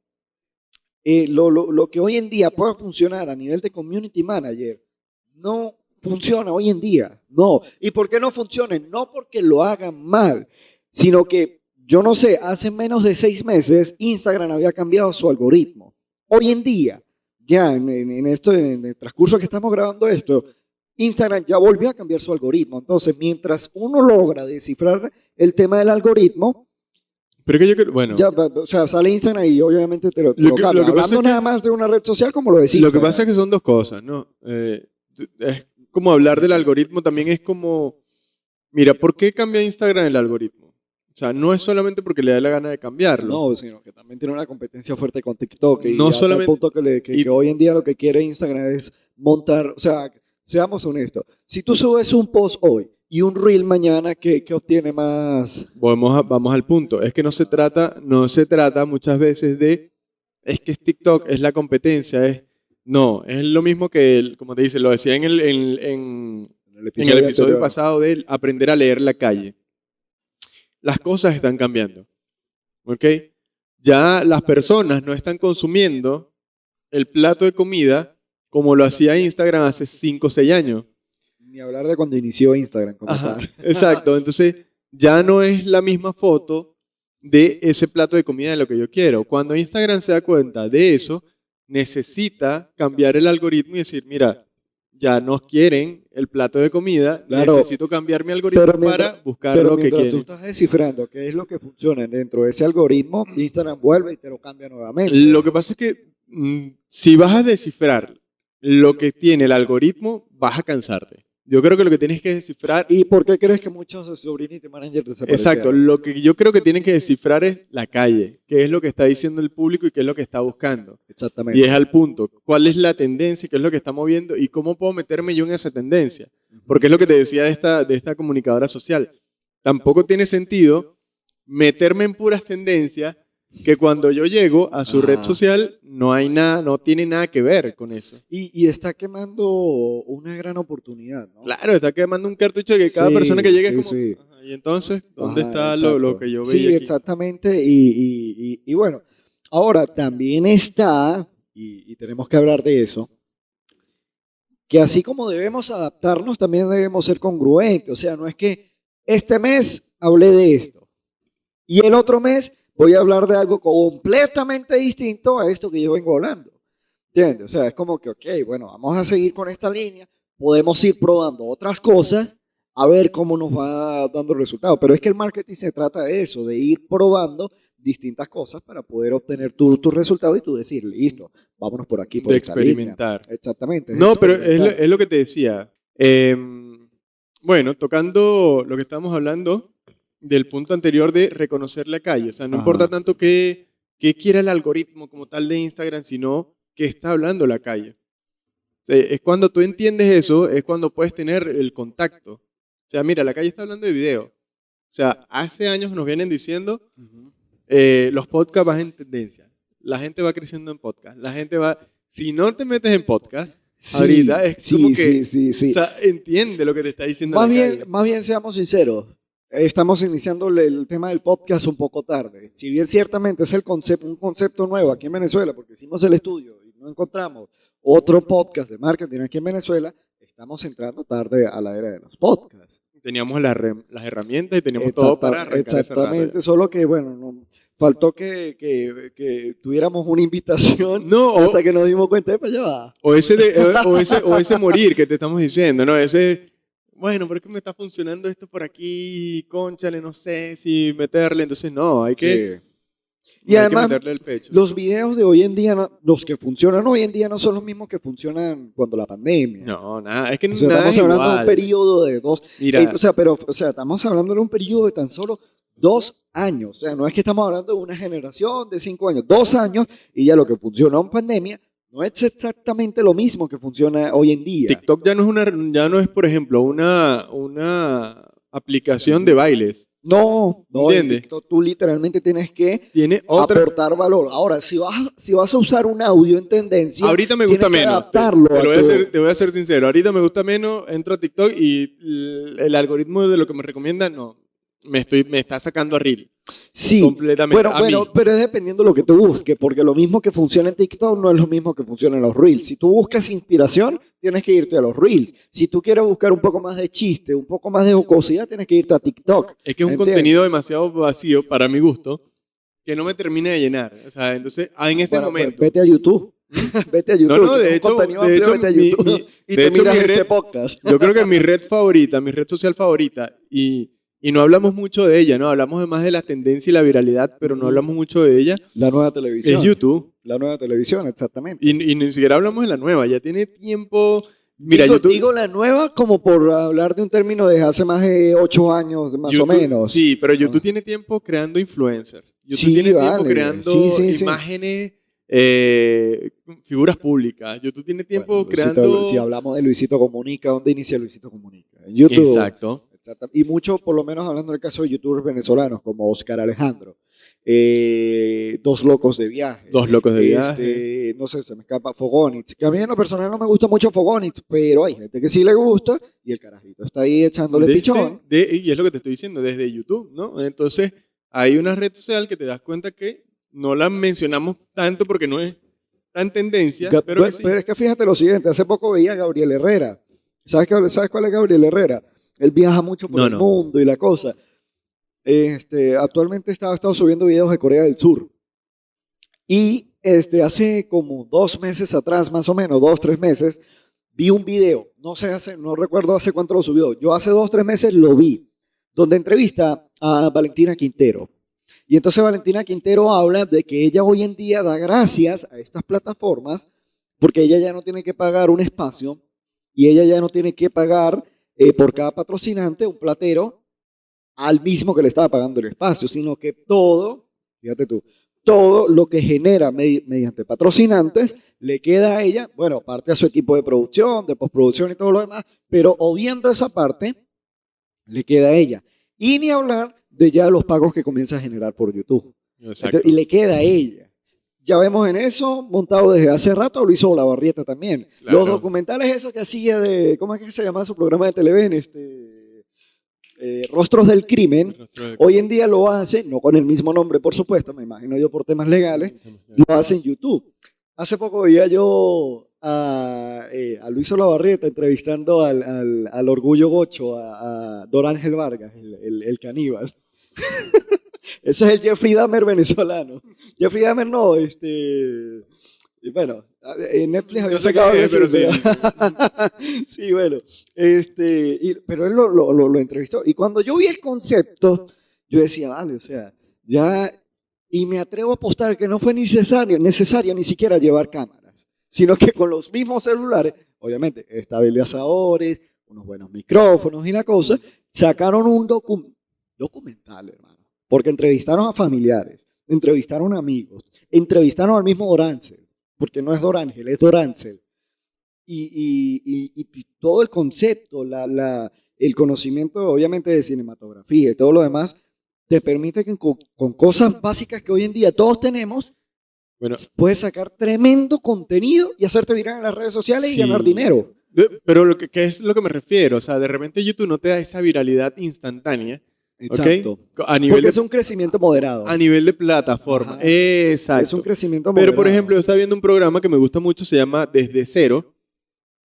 Speaker 1: lo que hoy en día puede funcionar a nivel de Community Manager, no funciona hoy en día. No. ¿Y por qué no funciona? No porque lo hagan mal, sino que yo no sé, hace menos de 6 meses Instagram había cambiado su algoritmo. Hoy en día, ya en el transcurso que estamos grabando esto, Instagram ya volvió a cambiar su algoritmo. Entonces, mientras uno logra descifrar el tema del algoritmo,
Speaker 2: pero que yo creo, bueno,
Speaker 1: ya, o sea, sale Instagram y obviamente te lo cambia. Hablando nada más de una red social como lo decía.
Speaker 2: Lo que pasa es que son 2 cosas, ¿no? Es como hablar del algoritmo, también es como, mira, ¿por qué cambia Instagram el algoritmo? O sea, no es solamente porque le da la gana de cambiarlo.
Speaker 1: No, sino que también tiene una competencia fuerte con TikTok. Y
Speaker 2: no solamente,
Speaker 1: al punto que hoy en día lo que quiere Instagram es montar, o sea, seamos honestos. Si tú subes un post hoy y un reel mañana, ¿qué obtiene más?
Speaker 2: Vamos al punto. Es que no se trata muchas veces de, es que TikTok es la competencia, no, es lo mismo que, como te dice, lo decía en el episodio pasado de aprender a leer la calle. Las cosas están cambiando, ¿ok? Ya las personas no están consumiendo el plato de comida como lo hacía Instagram hace 5 o 6 años.
Speaker 1: Ni hablar de cuando inició Instagram.
Speaker 2: Exacto, entonces ya no es la misma foto de ese plato de comida de lo que yo quiero. Cuando Instagram se da cuenta de eso, necesita cambiar el algoritmo y decir, mira, ya no quieren el plato de comida, claro, necesito cambiar mi algoritmo para buscar lo que quieren.
Speaker 1: Tú estás descifrando qué es lo que funciona dentro de ese algoritmo, Instagram vuelve y te lo cambia nuevamente.
Speaker 2: Lo que pasa es que si vas a descifrar lo que tiene el algoritmo, vas a cansarte. Yo creo que lo que tienes que descifrar...
Speaker 1: ¿Y por qué crees que muchos Sobrinity Managers desaparecieron?
Speaker 2: Exacto, lo que yo creo que tienen que descifrar es la calle, qué es lo que está diciendo el público y qué es lo que está buscando.
Speaker 1: Exactamente.
Speaker 2: Y es al punto, cuál es la tendencia, qué es lo que está moviendo y cómo puedo meterme yo en esa tendencia. Porque es lo que te decía de esta comunicadora social. Tampoco tiene sentido meterme en puras tendencias que cuando yo llego a su red social no tiene nada que ver con eso.
Speaker 1: Y está quemando una gran oportunidad, ¿no?
Speaker 2: Claro, está quemando un cartucho de que cada persona que llegue es como... Sí. Y entonces, ¿dónde está lo que yo veía
Speaker 1: aquí? Sí, exactamente. Y bueno, ahora también está, y tenemos que hablar de eso, que así como debemos adaptarnos, también debemos ser congruentes. O sea, no es que este mes hablé de esto y el otro mes voy a hablar de algo completamente distinto a esto que yo vengo hablando. ¿Entiendes? O sea, es como que, ok, bueno, vamos a seguir con esta línea, podemos ir probando otras cosas, a ver cómo nos va dando resultados. Pero es que el marketing se trata de eso, de ir probando distintas cosas para poder obtener tu resultado y tú decir, listo, vámonos por aquí, por
Speaker 2: de experimentar.
Speaker 1: Línea. Exactamente.
Speaker 2: No, pero es lo que te decía. Bueno, tocando lo que estábamos hablando del punto anterior de reconocer la calle. O sea, no importa tanto qué quiera el algoritmo como tal de Instagram, sino qué está hablando la calle. O sea, es cuando tú entiendes eso, es cuando puedes tener el contacto. O sea, mira, la calle está hablando de video. O sea, hace años nos vienen diciendo, los podcasts van en tendencia. La gente va creciendo en podcast. La gente va... Si no te metes en podcast, ahorita es como que... O sea, entiende lo que te está diciendo la calle.
Speaker 1: Más bien, seamos sinceros. Estamos iniciando el tema del podcast un poco tarde. Si bien ciertamente es un concepto nuevo aquí en Venezuela, porque hicimos el estudio y no encontramos otro podcast de marketing aquí en Venezuela, estamos entrando tarde a la era de los podcasts.
Speaker 2: Teníamos las herramientas y teníamos todo para arrancar ese rato.
Speaker 1: Exactamente, solo que, bueno, faltó que tuviéramos una invitación
Speaker 2: No,
Speaker 1: hasta que nos dimos cuenta de para allá va.
Speaker 2: o ese morir que te estamos diciendo, ¿no? Bueno, ¿por qué me está funcionando esto por aquí? Cónchale, no sé si meterle. Entonces, no, hay que,
Speaker 1: Y
Speaker 2: hay que
Speaker 1: además,
Speaker 2: meterle el pecho.
Speaker 1: los videos de hoy en día, los que funcionan hoy en día no son los mismos que funcionan cuando la pandemia.
Speaker 2: No, nada, es que
Speaker 1: O sea,
Speaker 2: nada
Speaker 1: estamos
Speaker 2: es
Speaker 1: hablando de un
Speaker 2: igual.
Speaker 1: periodo de
Speaker 2: Mira,
Speaker 1: estamos hablando de un periodo de tan solo 2 años. O sea, no es que estamos hablando de una generación de 5 años, 2 años, y ya lo que funcionó en pandemia no es exactamente lo mismo que funciona hoy en día.
Speaker 2: TikTok ya no es, por ejemplo, una aplicación de bailes.
Speaker 1: No, en
Speaker 2: ¿Entiendes?
Speaker 1: TikTok tú literalmente tienes que
Speaker 2: Tiene otra.
Speaker 1: aportar valor. Ahora, si vas a usar un audio en tendencia,
Speaker 2: Ahorita me gusta
Speaker 1: tienes que
Speaker 2: menos.
Speaker 1: adaptarlo
Speaker 2: Te voy a ser sincero. Ahorita me gusta menos. Entro a TikTok y el algoritmo de lo que me recomienda, no. Me está sacando a Reel.
Speaker 1: Sí,
Speaker 2: Completamente.
Speaker 1: bueno, pero es dependiendo de lo que tú busques, porque lo mismo que funciona en TikTok no es lo mismo que funciona en los Reels. Si tú buscas inspiración, tienes que irte a los Reels. Si tú quieres buscar un poco más de chiste, un poco más de jocosidad, tienes que irte a TikTok.
Speaker 2: Es que es un
Speaker 1: ¿entiendes?
Speaker 2: contenido demasiado vacío para mi gusto que no me termina de llenar. O sea, entonces, en este
Speaker 1: Bueno,
Speaker 2: momento.
Speaker 1: vete a YouTube. Vete a YouTube.
Speaker 2: No, de hecho,
Speaker 1: vete a YouTube y
Speaker 2: de
Speaker 1: te
Speaker 2: hecho,
Speaker 1: miras
Speaker 2: mi red-
Speaker 1: este podcast.
Speaker 2: Yo creo que mi red social favorita, y no hablamos mucho de ella, ¿no? Hablamos más de la tendencia y la viralidad, pero no hablamos mucho de ella,
Speaker 1: La nueva televisión.
Speaker 2: es YouTube.
Speaker 1: La nueva televisión, exactamente.
Speaker 2: Y ni siquiera hablamos de la nueva, ya tiene tiempo. Mira,
Speaker 1: digo,
Speaker 2: YouTube.
Speaker 1: digo la nueva como por hablar de un término de hace más de 8 años, más
Speaker 2: YouTube,
Speaker 1: o menos.
Speaker 2: Sí, pero YouTube tiene tiempo creando influencers. YouTube
Speaker 1: Sí,
Speaker 2: tiene tiempo
Speaker 1: vale.
Speaker 2: creando
Speaker 1: Sí.
Speaker 2: imágenes, figuras públicas. YouTube tiene tiempo
Speaker 1: Bueno,
Speaker 2: creando.
Speaker 1: Si hablamos de Luisito Comunica, ¿dónde inicia Luisito Comunica? En YouTube.
Speaker 2: Exacto.
Speaker 1: Y mucho, por lo menos hablando del caso de youtubers venezolanos, como Oscar Alejandro. Dos locos de viaje.
Speaker 2: Dos locos de viaje.
Speaker 1: No sé, se me escapa Fogonix. Que a mí en lo personal no me gusta mucho Fogonix, pero hay gente que sí le gusta y el carajito está ahí echándole pichón.
Speaker 2: Y es lo que te estoy diciendo, desde YouTube, ¿no? Entonces, hay una red social que te das cuenta que no la mencionamos tanto porque no es tan tendencia, pero que sí.
Speaker 1: Pero es que fíjate lo siguiente, hace poco veía a Gabriel Herrera. ¿Sabes cuál es Gabriel Herrera? Él viaja mucho por el mundo y la cosa. Actualmente estaba subiendo videos de Corea del Sur. Y hace como 2 meses atrás, más o menos, 2, 3 meses, vi un video. No recuerdo hace cuánto lo subió. Yo hace 2, 3 meses lo vi, donde entrevista a Valentina Quintero. Y entonces Valentina Quintero habla de que ella hoy en día da gracias a estas plataformas porque ella ya no tiene que pagar un espacio y ella ya no tiene que pagar por cada patrocinante un platero al mismo que le estaba pagando el espacio, sino que fíjate tú, todo lo que genera mediante patrocinantes le queda a ella, bueno, aparte a su equipo de producción, de postproducción y todo lo demás, pero obviando esa parte, le queda a ella. Y ni hablar de ya los pagos que comienza a generar por YouTube.
Speaker 2: Exacto.
Speaker 1: Y le queda a ella. Ya vemos en eso, montado desde hace rato, lo hizo Olavarrieta también.
Speaker 2: Claro.
Speaker 1: Los documentales esos que hacía ¿cómo es que se llama su programa de Televen? Rostros del Crimen. Hoy en día lo hace, no con el mismo nombre, por supuesto, me imagino yo por temas legales, lo hace en YouTube. Hace poco veía yo a Luis Olavarrieta entrevistando al Orgullo Gocho, a Don Ángel Vargas, el caníbal. Ese es el Jeffrey Dahmer venezolano. Jeffrey Dahmer no, bueno, en Netflix había sacado algo así,
Speaker 2: pero sí.
Speaker 1: Sí, bueno, pero él lo entrevistó. Y cuando yo vi el concepto, yo decía, vale, o sea, ya, y me atrevo a apostar que no fue necesario ni siquiera llevar cámaras, sino que con los mismos celulares, obviamente, estabilizadores, unos buenos micrófonos y la cosa, sacaron un documental, hermano. Porque entrevistaron a familiares, entrevistaron a amigos, entrevistaron al mismo Dorancel, porque no es Dorángel, es Dorancel. Y todo el concepto, el conocimiento obviamente de cinematografía y todo lo demás, te permite que con cosas básicas que hoy en día todos tenemos, puedes sacar tremendo contenido y hacerte viral en las redes sociales y ganar dinero.
Speaker 2: Pero ¿qué es lo que me refiero? O sea, de repente YouTube no te da esa viralidad instantánea.
Speaker 1: Exacto.
Speaker 2: Okay.
Speaker 1: Porque es un crecimiento moderado.
Speaker 2: A nivel de plataforma. Ajá. Exacto.
Speaker 1: Es un crecimiento moderado.
Speaker 2: Pero, por ejemplo, yo estaba viendo un programa que me gusta mucho, se llama Desde Cero,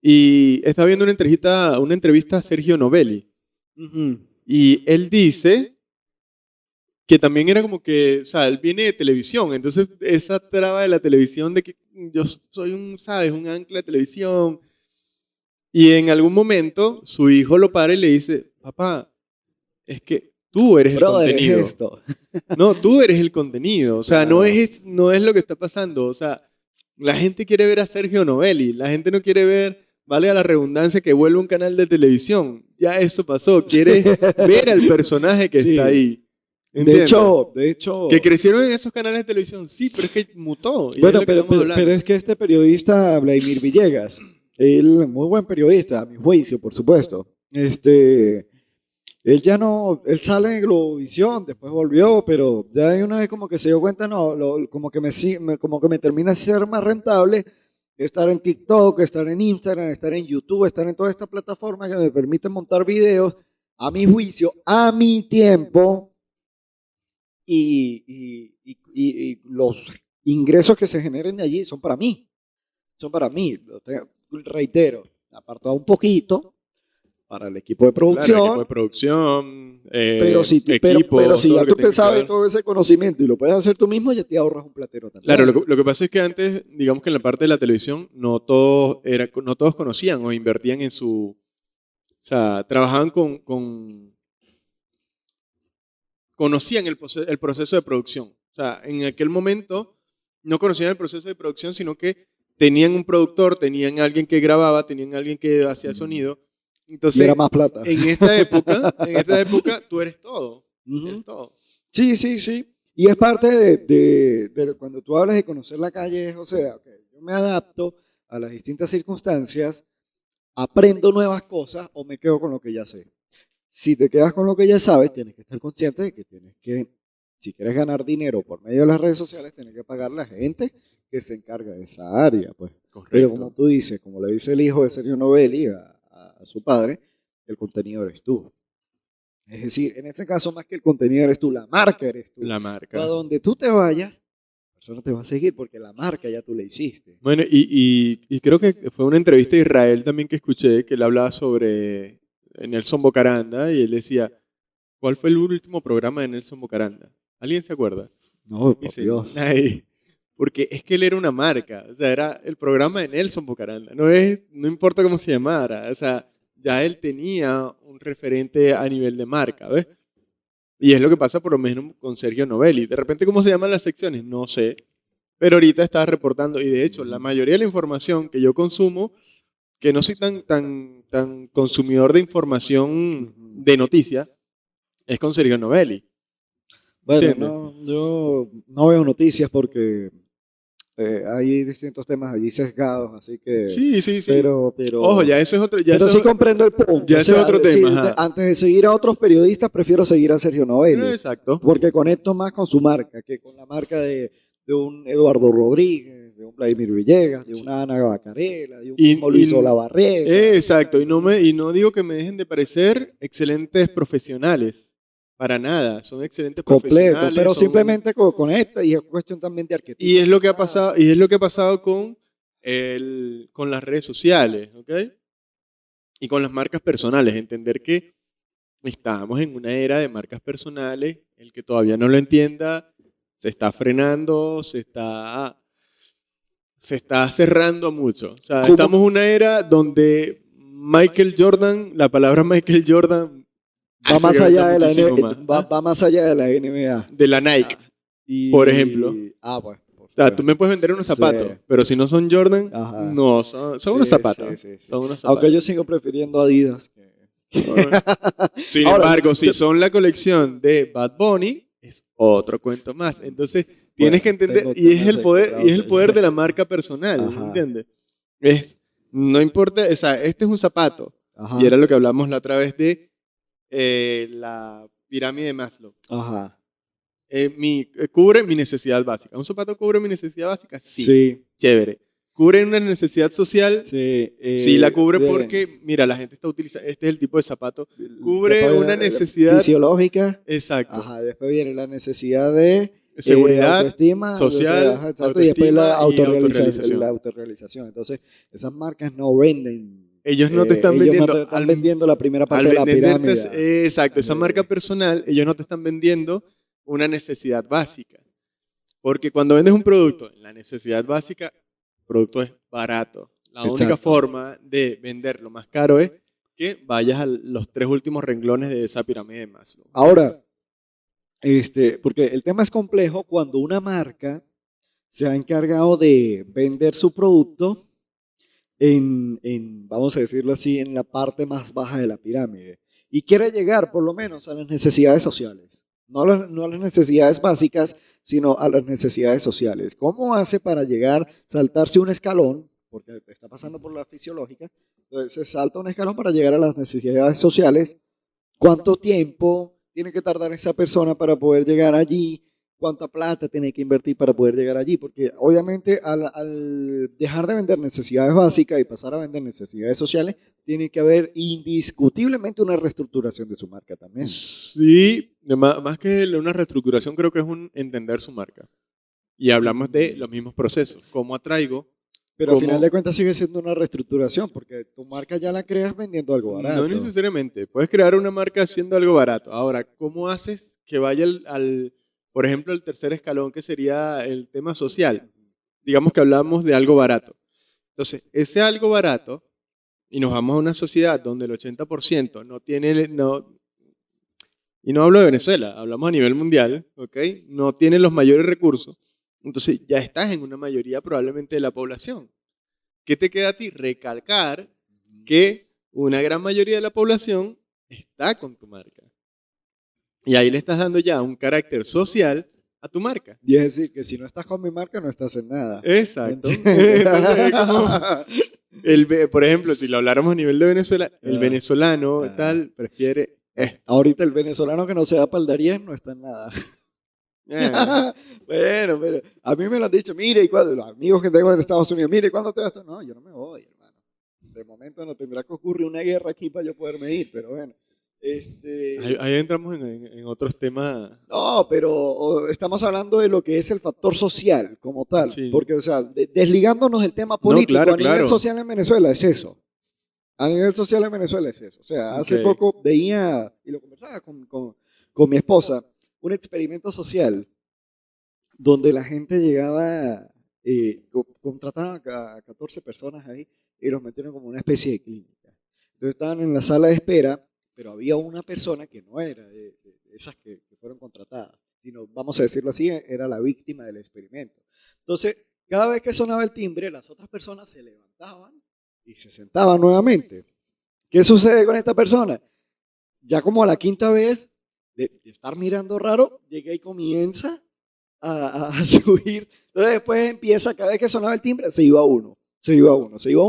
Speaker 2: y estaba viendo una entrevista a Sergio Novelli.
Speaker 1: Ujú.
Speaker 2: Y él dice que también era como que, o sea, él viene de televisión, entonces esa traba de la televisión de que yo soy un, ¿sabes? Un ancla de televisión. Y en algún momento su hijo lo para y le dice, papá, es que tú eres el
Speaker 1: Brother, es
Speaker 2: contenido.
Speaker 1: esto.
Speaker 2: No, tú eres el contenido. O sea,
Speaker 1: Claro.
Speaker 2: no es lo que está pasando. O sea, la gente quiere ver a Sergio Novelli. La gente no quiere ver, vale a la redundancia, que vuelva un canal de televisión. Ya eso pasó. Quiere ver al personaje que
Speaker 1: Sí.
Speaker 2: está ahí.
Speaker 1: De
Speaker 2: ¿Entiendes?
Speaker 1: hecho.
Speaker 2: Que crecieron en esos canales de televisión. Sí, pero es que mutó. Y
Speaker 1: Bueno,
Speaker 2: es lo que estamos hablando.
Speaker 1: pero es que este periodista, Vladimir Villegas, él, muy buen periodista, a mi juicio, por supuesto. Él ya no, él sale en Globovisión, después volvió, pero ya de una vez como que se dio cuenta, no, como que como que me termina de ser más rentable estar en TikTok, estar en Instagram, estar en YouTube, estar en toda esta plataforma que me permite montar videos a mi juicio, a mi tiempo y los ingresos que se generen de allí son para mí, reitero, apartado un poquito para el equipo de
Speaker 2: Claro,
Speaker 1: producción.
Speaker 2: equipo de producción,
Speaker 1: Pero
Speaker 2: equipo,
Speaker 1: pero si
Speaker 2: todo
Speaker 1: ya
Speaker 2: lo que
Speaker 1: tú te
Speaker 2: tenga que
Speaker 1: sabes
Speaker 2: ver.
Speaker 1: todo ese conocimiento y lo puedes hacer tú mismo, ya te ahorras un platero también.
Speaker 2: Claro, lo que pasa es que antes, digamos que en la parte de la televisión, no todos conocían o invertían en su, o sea, trabajaban conocían el proceso de producción. O sea, en aquel momento no conocían el proceso de producción, sino que tenían un productor, tenían alguien que grababa, tenían alguien que hacía sonido.
Speaker 1: Y
Speaker 2: Entonces,
Speaker 1: era más plata.
Speaker 2: en esta época, tú eres todo. Eres todo.
Speaker 1: Sí, sí, sí. Y es parte de cuando tú hablas de conocer la calle, o sea, okay, yo me adapto a las distintas circunstancias, aprendo nuevas cosas o me quedo con lo que ya sé. Si te quedas con lo que ya sabes, tienes que estar consciente de que si quieres ganar dinero por medio de las redes sociales, tienes que pagar a la gente que se encarga de esa área, pues.
Speaker 2: Correcto.
Speaker 1: Pero como tú dices, como le dice el hijo de Sergio Novelli a su padre, el contenido eres tú. Es decir, en este caso, más que el contenido eres tú, la marca eres tú.
Speaker 2: La marca.
Speaker 1: A donde tú te vayas, la persona te va a seguir porque la marca ya tú la hiciste.
Speaker 2: Bueno, y creo que fue una entrevista de Israel también que escuché, que él hablaba sobre Nelson Bocaranda y él decía, ¿cuál fue el último programa de Nelson Bocaranda? ¿Alguien se acuerda?
Speaker 1: No, por
Speaker 2: Dice,
Speaker 1: Dios.
Speaker 2: nadie. Porque es que él era una marca, o sea, era el programa de Nelson Bocaranda, no importa cómo se llamara, o sea, ya él tenía un referente a nivel de marca, ¿ves? Y es lo que pasa por lo menos con Sergio Novelli. De repente, ¿cómo se llaman las secciones? No sé, pero ahorita estaba reportando, y de hecho, la mayoría de la información que yo consumo, que no soy tan consumidor de información de noticias, es con Sergio Novelli.
Speaker 1: Bueno,
Speaker 2: ¿Entiendes?
Speaker 1: yo no veo noticias porque hay distintos temas allí sesgados, así que...
Speaker 2: Sí.
Speaker 1: Pero,
Speaker 2: Ojo, ya eso es otro...
Speaker 1: pero sí comprendo el punto.
Speaker 2: Ya ese es otro tema. Ajá.
Speaker 1: Antes de seguir a otros periodistas, prefiero seguir a Sergio Novelli.
Speaker 2: Exacto.
Speaker 1: Porque conecto más con su marca que con la marca de un Eduardo Rodríguez, de un Vladimir Villegas, de una Ana Bacarela, de un mismo Luis Olavarrieta.
Speaker 2: Exacto. Y no digo que me dejen de parecer excelentes profesionales. Para nada. Son excelentes profesionales.
Speaker 1: Pero simplemente conecta y es cuestión también de arquetipo.
Speaker 2: Y es lo que ha pasado con las redes sociales, ¿ok? Y con las marcas personales. Entender que estamos en una era de marcas personales. El que todavía no lo entienda se está frenando, se está cerrando mucho. O sea, estamos en una era donde la palabra Michael Jordan
Speaker 1: va más allá de va más allá de la NBA.
Speaker 2: De la Nike, por ejemplo.
Speaker 1: Bueno.
Speaker 2: O sea, tú me puedes vender unos zapatos, sí, pero si no son Jordan,
Speaker 1: ajá,
Speaker 2: no, son unos zapatos.
Speaker 1: Sí.
Speaker 2: Son unos zapatos.
Speaker 1: Aunque yo sigo prefiriendo Adidas.
Speaker 2: Sin embargo, si son la colección de Bad Bunny, es otro cuento más. Entonces, tienes que entender, y es el poder de la marca personal, ¿entiendes? No importa, o sea, este es un zapato, ajá, y era lo que hablamos la otra vez de la pirámide de Maslow.
Speaker 1: Ajá.
Speaker 2: ¿Cubre mi necesidad básica? ¿Un zapato cubre mi necesidad básica?
Speaker 1: Sí.
Speaker 2: Chévere. ¿Cubre una necesidad social?
Speaker 1: Sí.
Speaker 2: Sí la cubre porque, mira, la gente está utilizando, este es el tipo de zapato. Cubre una necesidad
Speaker 1: fisiológica.
Speaker 2: Exacto.
Speaker 1: Ajá, después viene la necesidad de
Speaker 2: seguridad,
Speaker 1: autoestima,
Speaker 2: social,
Speaker 1: autoestima, y después la autorrealización. Entonces, esas marcas no venden
Speaker 2: ellos no te están
Speaker 1: ellos no
Speaker 2: vendiendo.
Speaker 1: te están vendiendo la primera parte
Speaker 2: Al
Speaker 1: de la
Speaker 2: venderte,
Speaker 1: pirámide.
Speaker 2: exacto, esa marca personal, ellos no te están vendiendo una necesidad básica. Porque cuando vendes un producto, la necesidad básica, el producto es barato. La única
Speaker 1: Exacto.
Speaker 2: forma de venderlo más caro es que vayas a los 3 últimos renglones de esa pirámide de Maslow.
Speaker 1: Ahora, porque el tema es complejo cuando una marca se ha encargado de vender su producto vamos a decirlo así, en la parte más baja de la pirámide y quiere llegar por lo menos a las necesidades sociales. No a las necesidades básicas, sino a las necesidades sociales. ¿Cómo hace para llegar, saltarse un escalón? Porque está pasando por la fisiológica. Entonces se salta un escalón para llegar a las necesidades sociales. ¿Cuánto tiempo tiene que tardar esa persona para poder llegar allí? ¿Cuánta plata tiene que invertir para poder llegar allí? Porque obviamente al dejar de vender necesidades básicas y pasar a vender necesidades sociales, tiene que haber indiscutiblemente una reestructuración de su marca también.
Speaker 2: Sí, más que una reestructuración, creo que es un entender su marca. Y hablamos de los mismos procesos. ¿Cómo atraigo?
Speaker 1: Pero al final de cuentas sigue siendo una reestructuración, porque tu marca ya la creas vendiendo algo barato.
Speaker 2: No necesariamente. Puedes crear una marca haciendo algo barato. Ahora, ¿cómo haces que vaya por ejemplo, el tercer escalón, que sería el tema social? Digamos que hablamos de algo barato. Entonces, ese algo barato, y nos vamos a una sociedad donde el 80% no tiene, y no hablo de Venezuela, hablamos a nivel mundial, ¿ok? No tiene los mayores recursos. Entonces, ya estás en una mayoría probablemente de la población. ¿Qué te queda a ti? Recalcar que una gran mayoría de la población está con tu marca. Y ahí le estás dando ya un carácter social a tu marca.
Speaker 1: Y es decir, que si no estás con mi marca, no estás en nada.
Speaker 2: Exacto. Por ejemplo, si lo habláramos a nivel de Venezuela, el venezolano tal prefiere esto.
Speaker 1: Ahorita el venezolano que no se da para el Darién no está en nada. Bueno, pero a mí me lo han dicho, mire, y cuando los amigos que tengo en Estados Unidos, mire, ¿cuándo te vas? No, yo no me voy, hermano. De momento no tendrá que ocurrir una guerra aquí para yo poderme ir, pero bueno.
Speaker 2: Ahí entramos en otros temas.
Speaker 1: No, pero estamos hablando de lo que es el factor social como tal,
Speaker 2: Sí.
Speaker 1: porque, o sea, desligándonos del tema político,
Speaker 2: claro,
Speaker 1: a nivel social en Venezuela es eso. A nivel social en Venezuela es eso. O sea, hace poco veía, y lo conversaba con mi esposa, un experimento social donde la gente llegaba, contrataron a 14 personas ahí y los metieron como una especie de clínica. Entonces estaban en la sala de espera, pero había una persona que no era de esas que fueron contratadas, sino, vamos a decirlo así, era la víctima del experimento. Entonces, cada vez que sonaba el timbre, las otras personas se levantaban y se sentaban nuevamente. ¿Qué sucede con esta persona? Ya como a la quinta vez de estar mirando raro, llega y comienza a subir. Entonces después empieza, cada vez que sonaba el timbre, se iba uno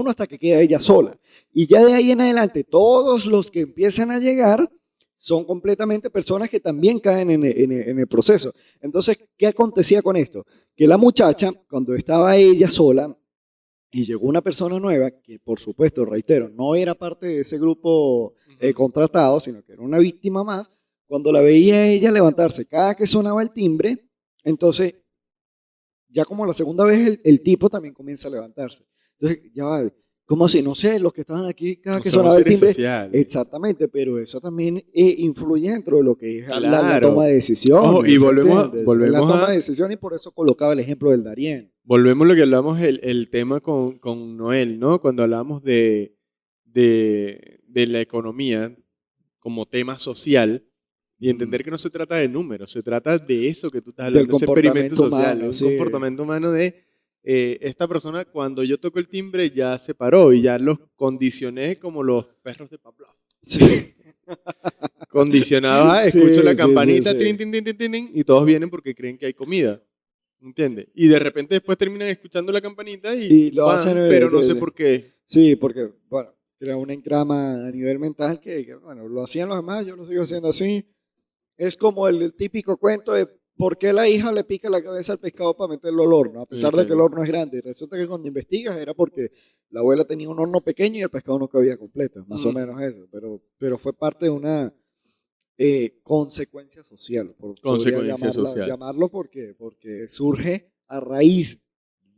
Speaker 1: hasta que queda ella sola. Y ya de ahí en adelante, todos los que empiezan a llegar son completamente personas que también caen en el proceso. Entonces, ¿qué acontecía con esto? Que la muchacha, cuando estaba ella sola, y llegó una persona nueva, que por supuesto, reitero, no era parte de ese grupo contratado, sino que era una víctima más, cuando la veía ella levantarse cada que sonaba el timbre, entonces ya como la segunda vez el tipo también comienza a levantarse. Entonces ya va, ¿cómo así? No sé, los que estaban aquí cada que sonaba el timbre.
Speaker 2: Sociales.
Speaker 1: Exactamente, pero eso también influye dentro de lo que es la toma de decisiones.
Speaker 2: Ojo, y volvemos
Speaker 1: la toma de decisiones, y por eso colocaba el ejemplo del Darién.
Speaker 2: Volvemos a lo que hablamos, el tema con Noel, ¿no? Cuando hablamos de la economía como tema social, y entender que no se trata de números, se trata de eso que tú estás hablando, ese experimento social, un comportamiento humano de esta persona, cuando yo toco el timbre ya se paró y ya los condicioné como los perros de Pavlov.
Speaker 1: Sí.
Speaker 2: Condicionados, escucho la campanita, tin, tin, tin, tin, tin, y todos vienen porque creen que hay comida. ¿Entiendes? Y de repente después terminan escuchando la campanita y
Speaker 1: lo
Speaker 2: van,
Speaker 1: hacen,
Speaker 2: pero no sé por qué.
Speaker 1: Sí, porque, bueno, crea un engrama a nivel mental que, bueno, lo hacían los demás, yo lo sigo haciendo así. Es como el típico cuento de por qué la hija le pica la cabeza al pescado para meterlo al horno, a pesar de que el horno es grande. Y resulta que cuando investigas era porque la abuela tenía un horno pequeño y el pescado no cabía completo, más o menos eso. Pero fue parte de una consecuencia social,
Speaker 2: Consecuencia social.
Speaker 1: llamarlo porque surge a raíz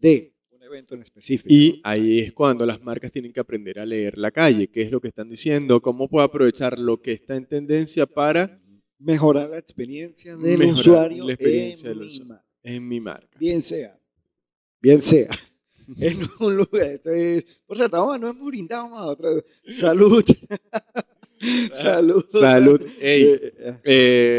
Speaker 1: de evento en específico.
Speaker 2: Y ahí es cuando las marcas tienen que aprender a leer la calle, qué es lo que están diciendo, cómo puedo aprovechar lo que está en tendencia para
Speaker 1: mejorar la experiencia del
Speaker 2: mejorar
Speaker 1: usuario
Speaker 2: la experiencia del
Speaker 1: en
Speaker 2: usuario en mi marca.
Speaker 1: bien sea en un lugar. Por cierto, no hemos brindado más otra vez. Salud. Salud.
Speaker 2: Salud. Ey,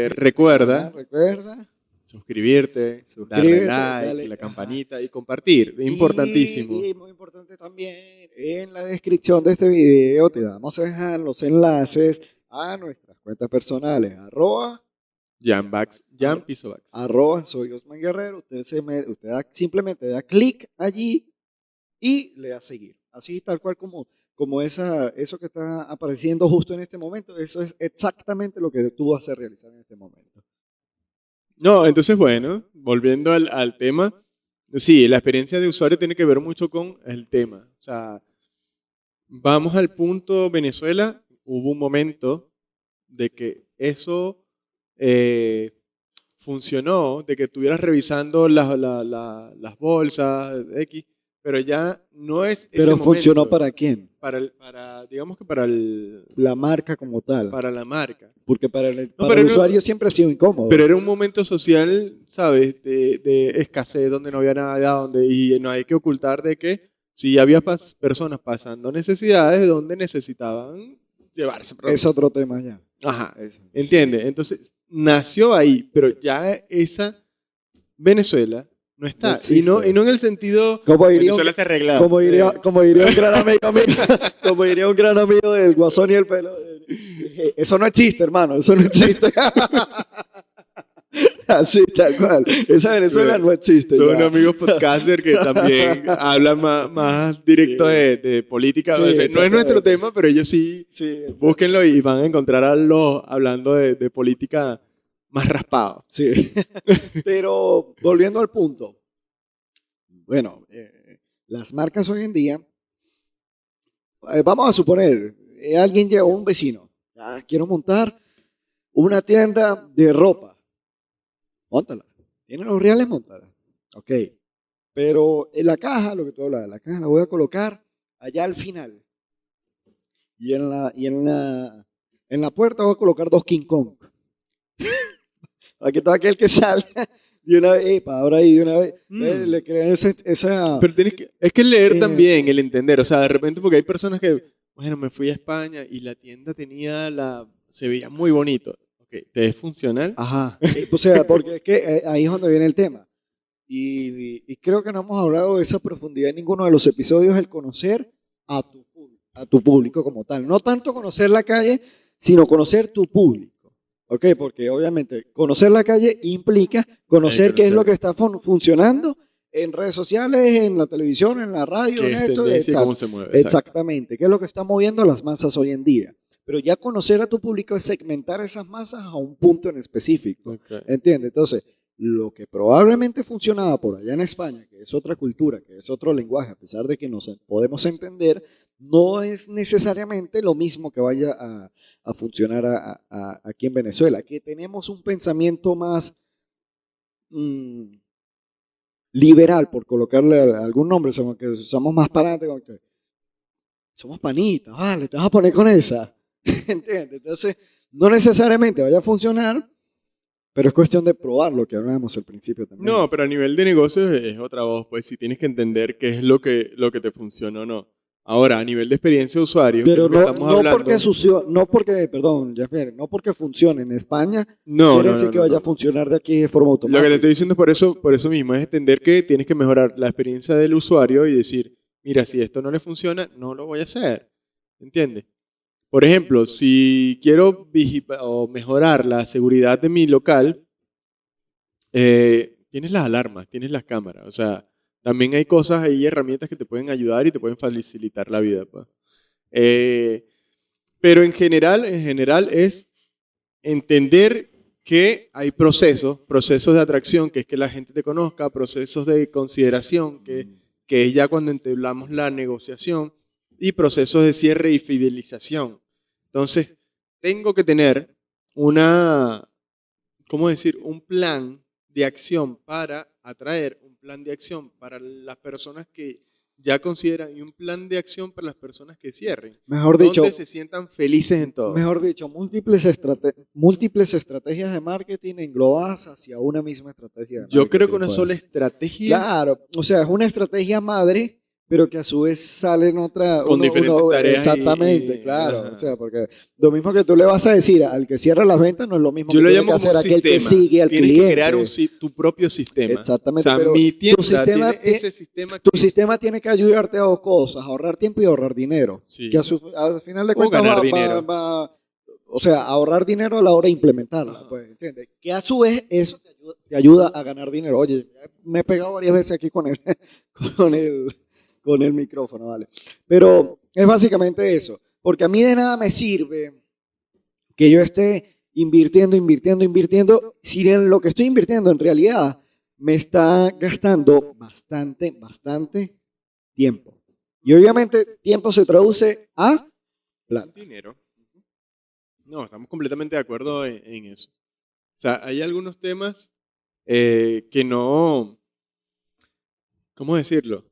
Speaker 2: recuerda
Speaker 1: recuerda
Speaker 2: suscribirte, darle like, la campanita y compartir. Importantísimo.
Speaker 1: Y muy importante también, en la descripción de este video te vamos a dejar los enlaces a nuestras cuentas personales.
Speaker 2: @JamPisoBax.
Speaker 1: Soy Osman Guerrero. Usted simplemente da clic allí y le da a seguir. Así tal cual como eso que está apareciendo justo en este momento. Eso es exactamente lo que tú vas a realizar en este momento.
Speaker 2: No, entonces bueno, volviendo al tema, sí, la experiencia de usuario tiene que ver mucho con el tema. O sea, vamos al punto Venezuela, hubo un momento de que eso funcionó, de que estuvieras revisando las bolsas, X, pero ya no es ese
Speaker 1: Pero
Speaker 2: momento.
Speaker 1: ¿funcionó para quién?
Speaker 2: Digamos que
Speaker 1: la marca como tal.
Speaker 2: Para la marca.
Speaker 1: Porque para el usuario siempre ha sido incómodo.
Speaker 2: Pero era un momento social, ¿sabes? De escasez, donde no había nada, y no hay que ocultar de que sí había personas pasando necesidades donde necesitaban llevarse productos.
Speaker 1: Es otro tema ya.
Speaker 2: Ajá, ¿entiendes? Entonces, nació ahí, pero ya esa Venezuela no está. Y no en el sentido
Speaker 1: Venezuela
Speaker 2: está arreglado.
Speaker 1: Como diría un gran amigo mío, como diría un gran amigo del Guasón y el Pelo. Eso no existe, hermano, eso no existe. Así, tal cual. Esa Venezuela no existe.
Speaker 2: Son amigos podcasters que también hablan más directo de política. No es nuestro tema, pero ellos sí búsquenlo y van a encontrar a los hablando de política más raspado.
Speaker 1: Sí. Pero volviendo al punto. Bueno, las marcas hoy en día, vamos a suponer, alguien llegó, un vecino, quiero montar una tienda de ropa. Móntala. ¿Tiene los reales? Móntala. Ok. Pero en la caja, lo que tú hablas, la caja la voy a colocar allá al final. Y en la puerta voy a colocar 2 King Kong. Para que todo aquel que salga de una vez, para ahora ahí de una vez, le crean esa...
Speaker 2: Pero es que leer también, el entender. O sea, de repente, porque hay personas que, bueno, me fui a España y la tienda se veía muy bonito. ¿Te es funcional?
Speaker 1: Ajá. O sea, porque es que ahí es donde viene el tema. Y creo que no hemos hablado de esa profundidad en ninguno de los episodios, el conocer a tu público como tal. No tanto conocer la calle, sino conocer tu público. ¿Ok? Porque obviamente conocer la calle implica conocer qué es lo que está funcionando en redes sociales, en la televisión, en la radio, en esto.
Speaker 2: Cómo se mueve.
Speaker 1: Exactamente. ¿Qué es lo que está moviendo las masas hoy en día? Pero ya conocer a tu público es segmentar esas masas a un punto en específico. ¿Entiendes? Entonces, lo que probablemente funcionaba por allá en España, que es otra cultura, que es otro lenguaje, a pesar de que nos podemos entender, no es necesariamente lo mismo que vaya a funcionar aquí en Venezuela, que tenemos un pensamiento más liberal, por colocarle algún nombre, que somos más para adelante, somos panitas, vale, te vas a poner con esa. ¿Entiendes? Entonces, no necesariamente vaya a funcionar, pero es cuestión de probar lo que hablábamos al principio también.
Speaker 2: No, pero a nivel de negocios es otra voz, pues si tienes que entender qué es lo que te funciona o no. Ahora, a nivel de experiencia de usuario,
Speaker 1: pero
Speaker 2: no
Speaker 1: porque funcione en España,
Speaker 2: no
Speaker 1: quiere decir que vaya a funcionar de aquí de forma automática.
Speaker 2: Lo que te estoy diciendo por eso mismo, es entender que tienes que mejorar la experiencia del usuario y decir, mira, si esto no le funciona, no lo voy a hacer. ¿Entiendes? Por ejemplo, si quiero mejorar la seguridad de mi local, tienes las alarmas, tienes las cámaras. O sea, también hay cosas y herramientas que te pueden ayudar y te pueden facilitar la vida. Pues. Pero en general es entender que hay procesos de atracción, que es que la gente te conozca, procesos de consideración, que es ya cuando entablamos la negociación, y procesos de cierre y fidelización. Entonces, tengo que tener un plan de acción para atraer un plan de acción para las personas que ya consideran y un plan de acción para las personas que cierren,
Speaker 1: Mejor dicho,
Speaker 2: donde se sientan felices en todo.
Speaker 1: mejor dicho, múltiples estrategias de marketing englobadas hacia una misma estrategia de
Speaker 2: Yo
Speaker 1: marketing,
Speaker 2: creo que una
Speaker 1: pues.
Speaker 2: sola estrategia
Speaker 1: Claro, o sea, es una estrategia madre, pero que a su vez salen otra,
Speaker 2: con diferentes tareas.
Speaker 1: exactamente, claro,
Speaker 2: ajá.
Speaker 1: o sea, porque lo mismo que tú le vas a decir al que cierra las ventas no es lo mismo
Speaker 2: Yo
Speaker 1: que
Speaker 2: lo
Speaker 1: tiene
Speaker 2: llamo
Speaker 1: que
Speaker 2: como
Speaker 1: hacer
Speaker 2: un
Speaker 1: aquel que
Speaker 2: sistema.
Speaker 1: sigue al
Speaker 2: Tienes
Speaker 1: cliente.
Speaker 2: que crear tu propio sistema.
Speaker 1: Exactamente,
Speaker 2: O sea,
Speaker 1: pero
Speaker 2: mi
Speaker 1: tu
Speaker 2: tienda
Speaker 1: sistema
Speaker 2: tiene ese sistema
Speaker 1: Tu
Speaker 2: que,
Speaker 1: sistema tiene que ayudarte a dos cosas, ahorrar tiempo y ahorrar dinero.
Speaker 2: sí,
Speaker 1: Que al final de
Speaker 2: o
Speaker 1: cuentas
Speaker 2: ganar dinero.
Speaker 1: o sea, ahorrar dinero a la hora de implementarla,
Speaker 2: Ajá.
Speaker 1: pues, ¿entiendes? Que a su vez eso te ayuda a ganar dinero. Oye, me he pegado varias veces aquí con con el, con el micrófono, ¿vale? Pero es básicamente eso, porque a mí de nada me sirve que yo esté invirtiendo, si en lo que estoy invirtiendo en realidad me está gastando bastante tiempo. Y obviamente tiempo se traduce a plata.
Speaker 2: Dinero. No, estamos completamente de acuerdo en eso. O sea, hay algunos temas que no, ¿cómo decirlo?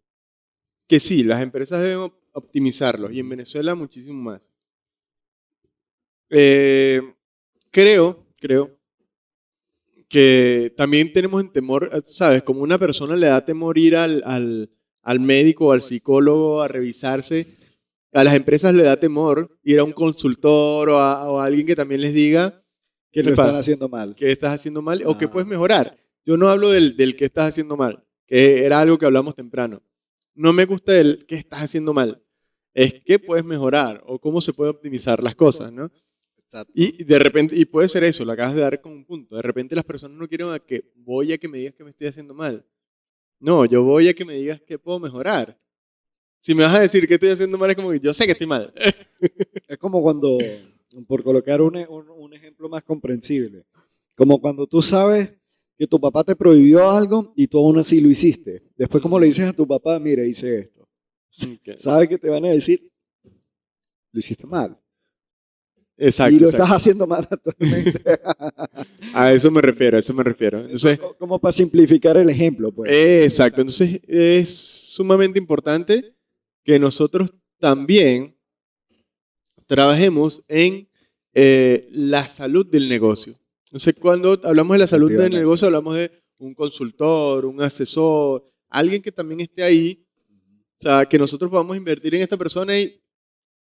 Speaker 2: Que sí, las empresas deben optimizarlos y en Venezuela muchísimo más. Creo que también tenemos en temor, ¿sabes? Como una persona le da temor ir al médico o al psicólogo a revisarse, a las empresas le da temor ir a un consultor o a alguien que también les diga
Speaker 1: Que lo están haciendo mal.
Speaker 2: que estás haciendo mal o que puedes mejorar. Yo no hablo del que estás haciendo mal, que era algo que hablamos temprano. No me gusta el que estás haciendo mal. Es que puedes mejorar o cómo se puede optimizar las cosas, ¿no?
Speaker 1: Exacto.
Speaker 2: Y de repente, y puede ser eso, lo acabas de dar con un punto. De repente las personas no quieren voy a que me digas que me estoy haciendo mal. No, yo voy a que me digas que puedo mejorar. Si me vas a decir que estoy haciendo mal, es como que yo sé que estoy mal.
Speaker 1: Es como cuando, por colocar un ejemplo más comprensible, como cuando tú sabes que tu papá te prohibió algo y tú aún así lo hiciste. Después, como le dices a tu papá, mira, hice esto.
Speaker 2: Okay.
Speaker 1: ¿Sabes qué te van a decir? Lo hiciste mal.
Speaker 2: Exacto.
Speaker 1: Y lo estás haciendo mal actualmente.
Speaker 2: A eso me refiero, Entonces,
Speaker 1: como para simplificar el ejemplo, pues.
Speaker 2: Exacto. Entonces, es sumamente importante que nosotros también trabajemos en la salud del negocio. Entonces, cuando hablamos de la salud del negocio, hablamos de un consultor, un asesor, alguien que también esté ahí, o sea, que nosotros podamos invertir en esta persona y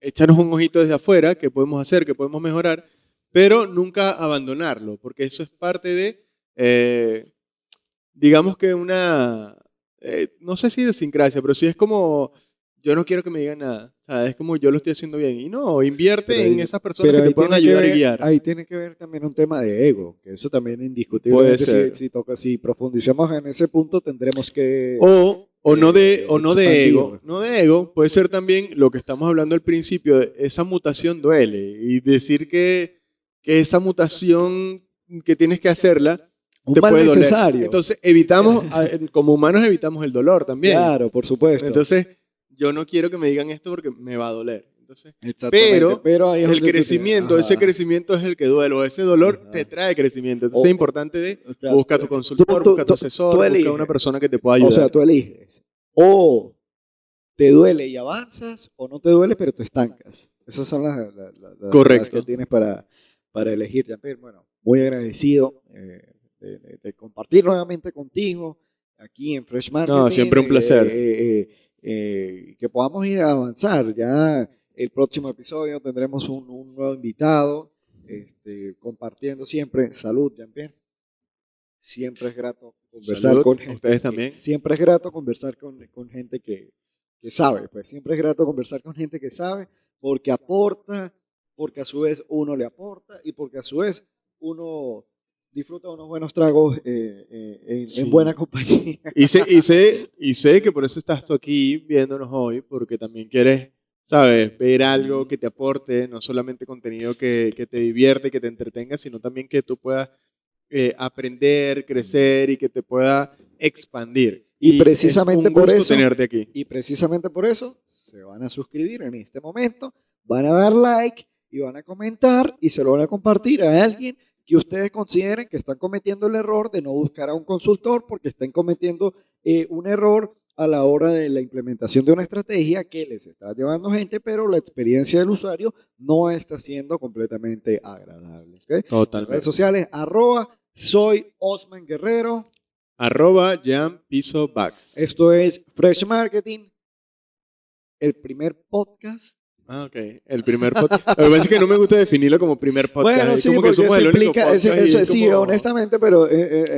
Speaker 2: echarnos un ojito desde afuera, que podemos hacer, que podemos mejorar, pero nunca abandonarlo, porque eso es parte de, digamos que no sé si idiosincrasia, pero sí es como, yo no quiero que me digan nada, o sea, es como yo lo estoy haciendo bien, y no, invierte en esas personas que te puedan ayudar y guiar.
Speaker 1: Ahí tiene que ver también un tema de ego, que eso también es indiscutible.
Speaker 2: Puede ser.
Speaker 1: Si profundizamos en ese punto, tendremos que...
Speaker 2: O no de ego, no de ego, puede ser también lo que estamos hablando al principio, esa mutación duele, y decir que esa mutación que tienes que hacerla,
Speaker 1: un
Speaker 2: te
Speaker 1: mal
Speaker 2: puede
Speaker 1: necesario.
Speaker 2: Doler. Entonces, como humanos evitamos el dolor también.
Speaker 1: Claro, por supuesto.
Speaker 2: Entonces, yo no quiero que me digan esto porque me va a doler. Entonces,
Speaker 1: pero ahí es
Speaker 2: el crecimiento, ese crecimiento es el que duele, o ese dolor te trae crecimiento. Entonces, es importante busca tu consultor, busca tu asesor, busca una persona que te pueda ayudar.
Speaker 1: O sea, tú eliges. O te duele y avanzas, o no te duele, pero te estancas. Esas son las que tienes para elegir. Bueno, muy agradecido de compartir nuevamente contigo aquí en Fresh Marketing.
Speaker 2: No, siempre un placer.
Speaker 1: Que podamos ir a avanzar. Ya el próximo episodio tendremos un nuevo invitado, compartiendo siempre. Salud, Jean-Pierre. Siempre es grato conversar con gente.
Speaker 2: Ustedes también.
Speaker 1: Siempre es grato conversar con gente que sabe. Pues siempre es grato conversar con gente que sabe, porque aporta, porque a su vez uno le aporta y porque a su vez uno disfruta unos buenos tragos en buena compañía.
Speaker 2: Y sé que por eso estás tú aquí viéndonos hoy, porque también quieres, ¿sabes? Ver algo que te aporte, no solamente contenido que te divierte, que te entretenga, sino también que tú puedas aprender, crecer y que te pueda expandir.
Speaker 1: Y precisamente
Speaker 2: por eso tenerte aquí.
Speaker 1: Y precisamente por eso se van a suscribir en este momento, van a dar like y van a comentar y se lo van a compartir a alguien que ustedes consideren que están cometiendo el error de no buscar a un consultor porque estén cometiendo un error a la hora de la implementación de una estrategia que les está llevando gente, pero la experiencia del usuario no está siendo completamente agradable. ¿Okay?
Speaker 2: Totalmente.
Speaker 1: Redes sociales, soy Osman Guerrero.
Speaker 2: @JamPisoBags.
Speaker 1: Esto es Fresh Marketing, el primer podcast.
Speaker 2: Ah, ok. El primer podcast. Lo que pasa es que no me gusta definirlo como primer podcast.
Speaker 1: Bueno,
Speaker 2: es
Speaker 1: sí,
Speaker 2: como que
Speaker 1: porque
Speaker 2: somos
Speaker 1: eso
Speaker 2: el único
Speaker 1: implica,
Speaker 2: podcast.
Speaker 1: eso
Speaker 2: y es
Speaker 1: sí,
Speaker 2: como-
Speaker 1: honestamente, pero...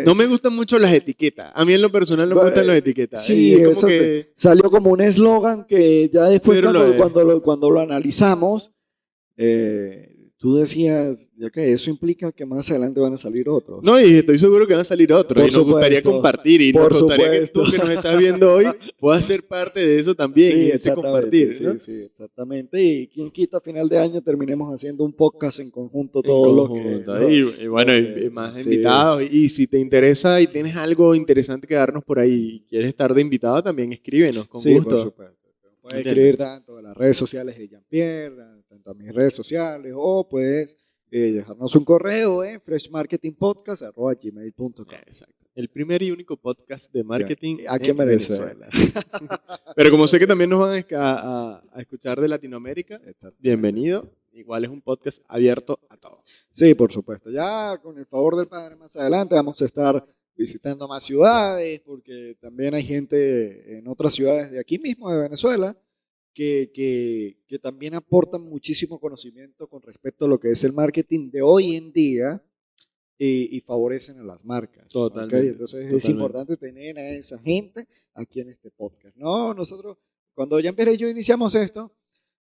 Speaker 2: No me gustan mucho las etiquetas. A mí en lo personal no me gustan las etiquetas.
Speaker 1: Sí,
Speaker 2: Y es como
Speaker 1: eso
Speaker 2: que...
Speaker 1: salió como un eslogan que ya después
Speaker 2: Pero lo es.
Speaker 1: cuando lo analizamos, tú decías, ya que eso implica que más adelante van a salir otros.
Speaker 2: No, y estoy seguro que van a salir otros.
Speaker 1: Por
Speaker 2: Y nos gustaría
Speaker 1: supuesto.
Speaker 2: compartir. Y
Speaker 1: Por
Speaker 2: nos gustaría que
Speaker 1: supuesto.
Speaker 2: tú que nos estás viendo hoy puedas ser parte de eso también.
Speaker 1: Sí,
Speaker 2: y ese
Speaker 1: exactamente,
Speaker 2: compartir. ¿no?
Speaker 1: sí, exactamente. Y quien quita a final de año terminemos haciendo un podcast en conjunto
Speaker 2: En
Speaker 1: todo
Speaker 2: conjunto.
Speaker 1: lo que...
Speaker 2: Y bueno, y más invitados. Y si te interesa y tienes algo interesante que darnos por ahí y quieres estar de invitado, también escríbenos con
Speaker 1: Sí, por
Speaker 2: gusto.
Speaker 1: supuesto. Puedes
Speaker 2: Entiendo.
Speaker 1: escribir tanto a las redes sociales de Jean-Pierre, tanto a mis redes sociales, o puedes dejarnos un correo en freshmarketingpodcast@gmail.com.
Speaker 2: Exacto. El primer y único podcast de marketing
Speaker 1: Aquí en Venezuela.
Speaker 2: Pero como sé que también nos van a escuchar de Latinoamérica,
Speaker 1: Exacto.
Speaker 2: bienvenido. Igual es un podcast abierto a todos.
Speaker 1: Sí, por supuesto. Ya con el favor del Padre más adelante vamos a estar visitando más ciudades, porque también hay gente en otras ciudades de aquí mismo, de Venezuela, que también aportan muchísimo conocimiento con respecto a lo que es el marketing de hoy en día y favorecen a las marcas.
Speaker 2: Totalmente,
Speaker 1: ¿Ok? Entonces es
Speaker 2: totalmente.
Speaker 1: importante tener a esa gente aquí en este podcast. No, nosotros, cuando Jean-Pierre y yo iniciamos esto,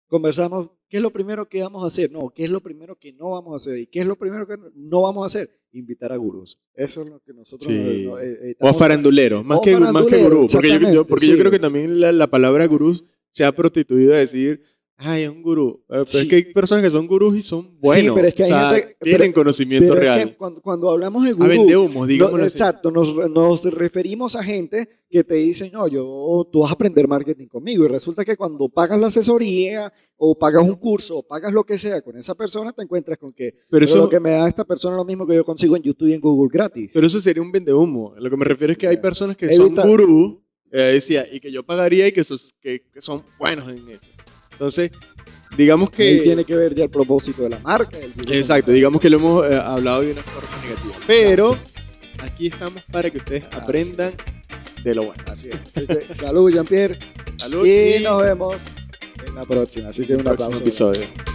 Speaker 1: conversamos qué es lo primero que vamos a hacer, no, qué es lo primero que no vamos a hacer y qué es lo primero que no vamos a hacer, invitar a gurús. Eso es lo que nosotros
Speaker 2: Sí.
Speaker 1: no,
Speaker 2: O a
Speaker 1: estamos-
Speaker 2: faranduleros, más
Speaker 1: O
Speaker 2: que
Speaker 1: faranduleros,
Speaker 2: gurú. Porque
Speaker 1: exactamente,
Speaker 2: porque
Speaker 1: sí.
Speaker 2: yo creo que también la palabra gurú se ha prostituido a decir, ay, es un gurú. Pero
Speaker 1: Sí.
Speaker 2: es que hay personas que son gurús y son buenos.
Speaker 1: pero es que hay
Speaker 2: o sea,
Speaker 1: gente-
Speaker 2: tienen
Speaker 1: pero-
Speaker 2: conocimiento
Speaker 1: Pero es
Speaker 2: real.
Speaker 1: que cuando hablamos de
Speaker 2: A
Speaker 1: gurú,
Speaker 2: vende humo, digámoslo así.
Speaker 1: exacto, nos referimos a gente que te dice, no, tú vas a aprender marketing conmigo y resulta que cuando pagas la asesoría o pagas un curso o pagas lo que sea con esa persona te encuentras con que
Speaker 2: Pero eso-
Speaker 1: lo que me da esta persona es lo mismo que yo consigo en YouTube y en Google gratis.
Speaker 2: Pero eso sería un vendehumo. Lo que me refiero es que hay personas que
Speaker 1: Evita-
Speaker 2: son gurú, decía, y que yo pagaría y que son buenos en eso. Entonces, digamos
Speaker 1: Ahí
Speaker 2: que...
Speaker 1: tiene que ver ya el propósito de la marca. del gurú.
Speaker 2: Exacto, digamos que lo hemos hablado de una forma negativa. Pero aquí estamos para que ustedes aprendan de lo bueno.
Speaker 1: Así es. Así que, salud, Jean-Pierre.
Speaker 2: Salud
Speaker 1: Y nos vemos en la próxima. Así que un
Speaker 2: próximo
Speaker 1: aplauso.
Speaker 2: episodio.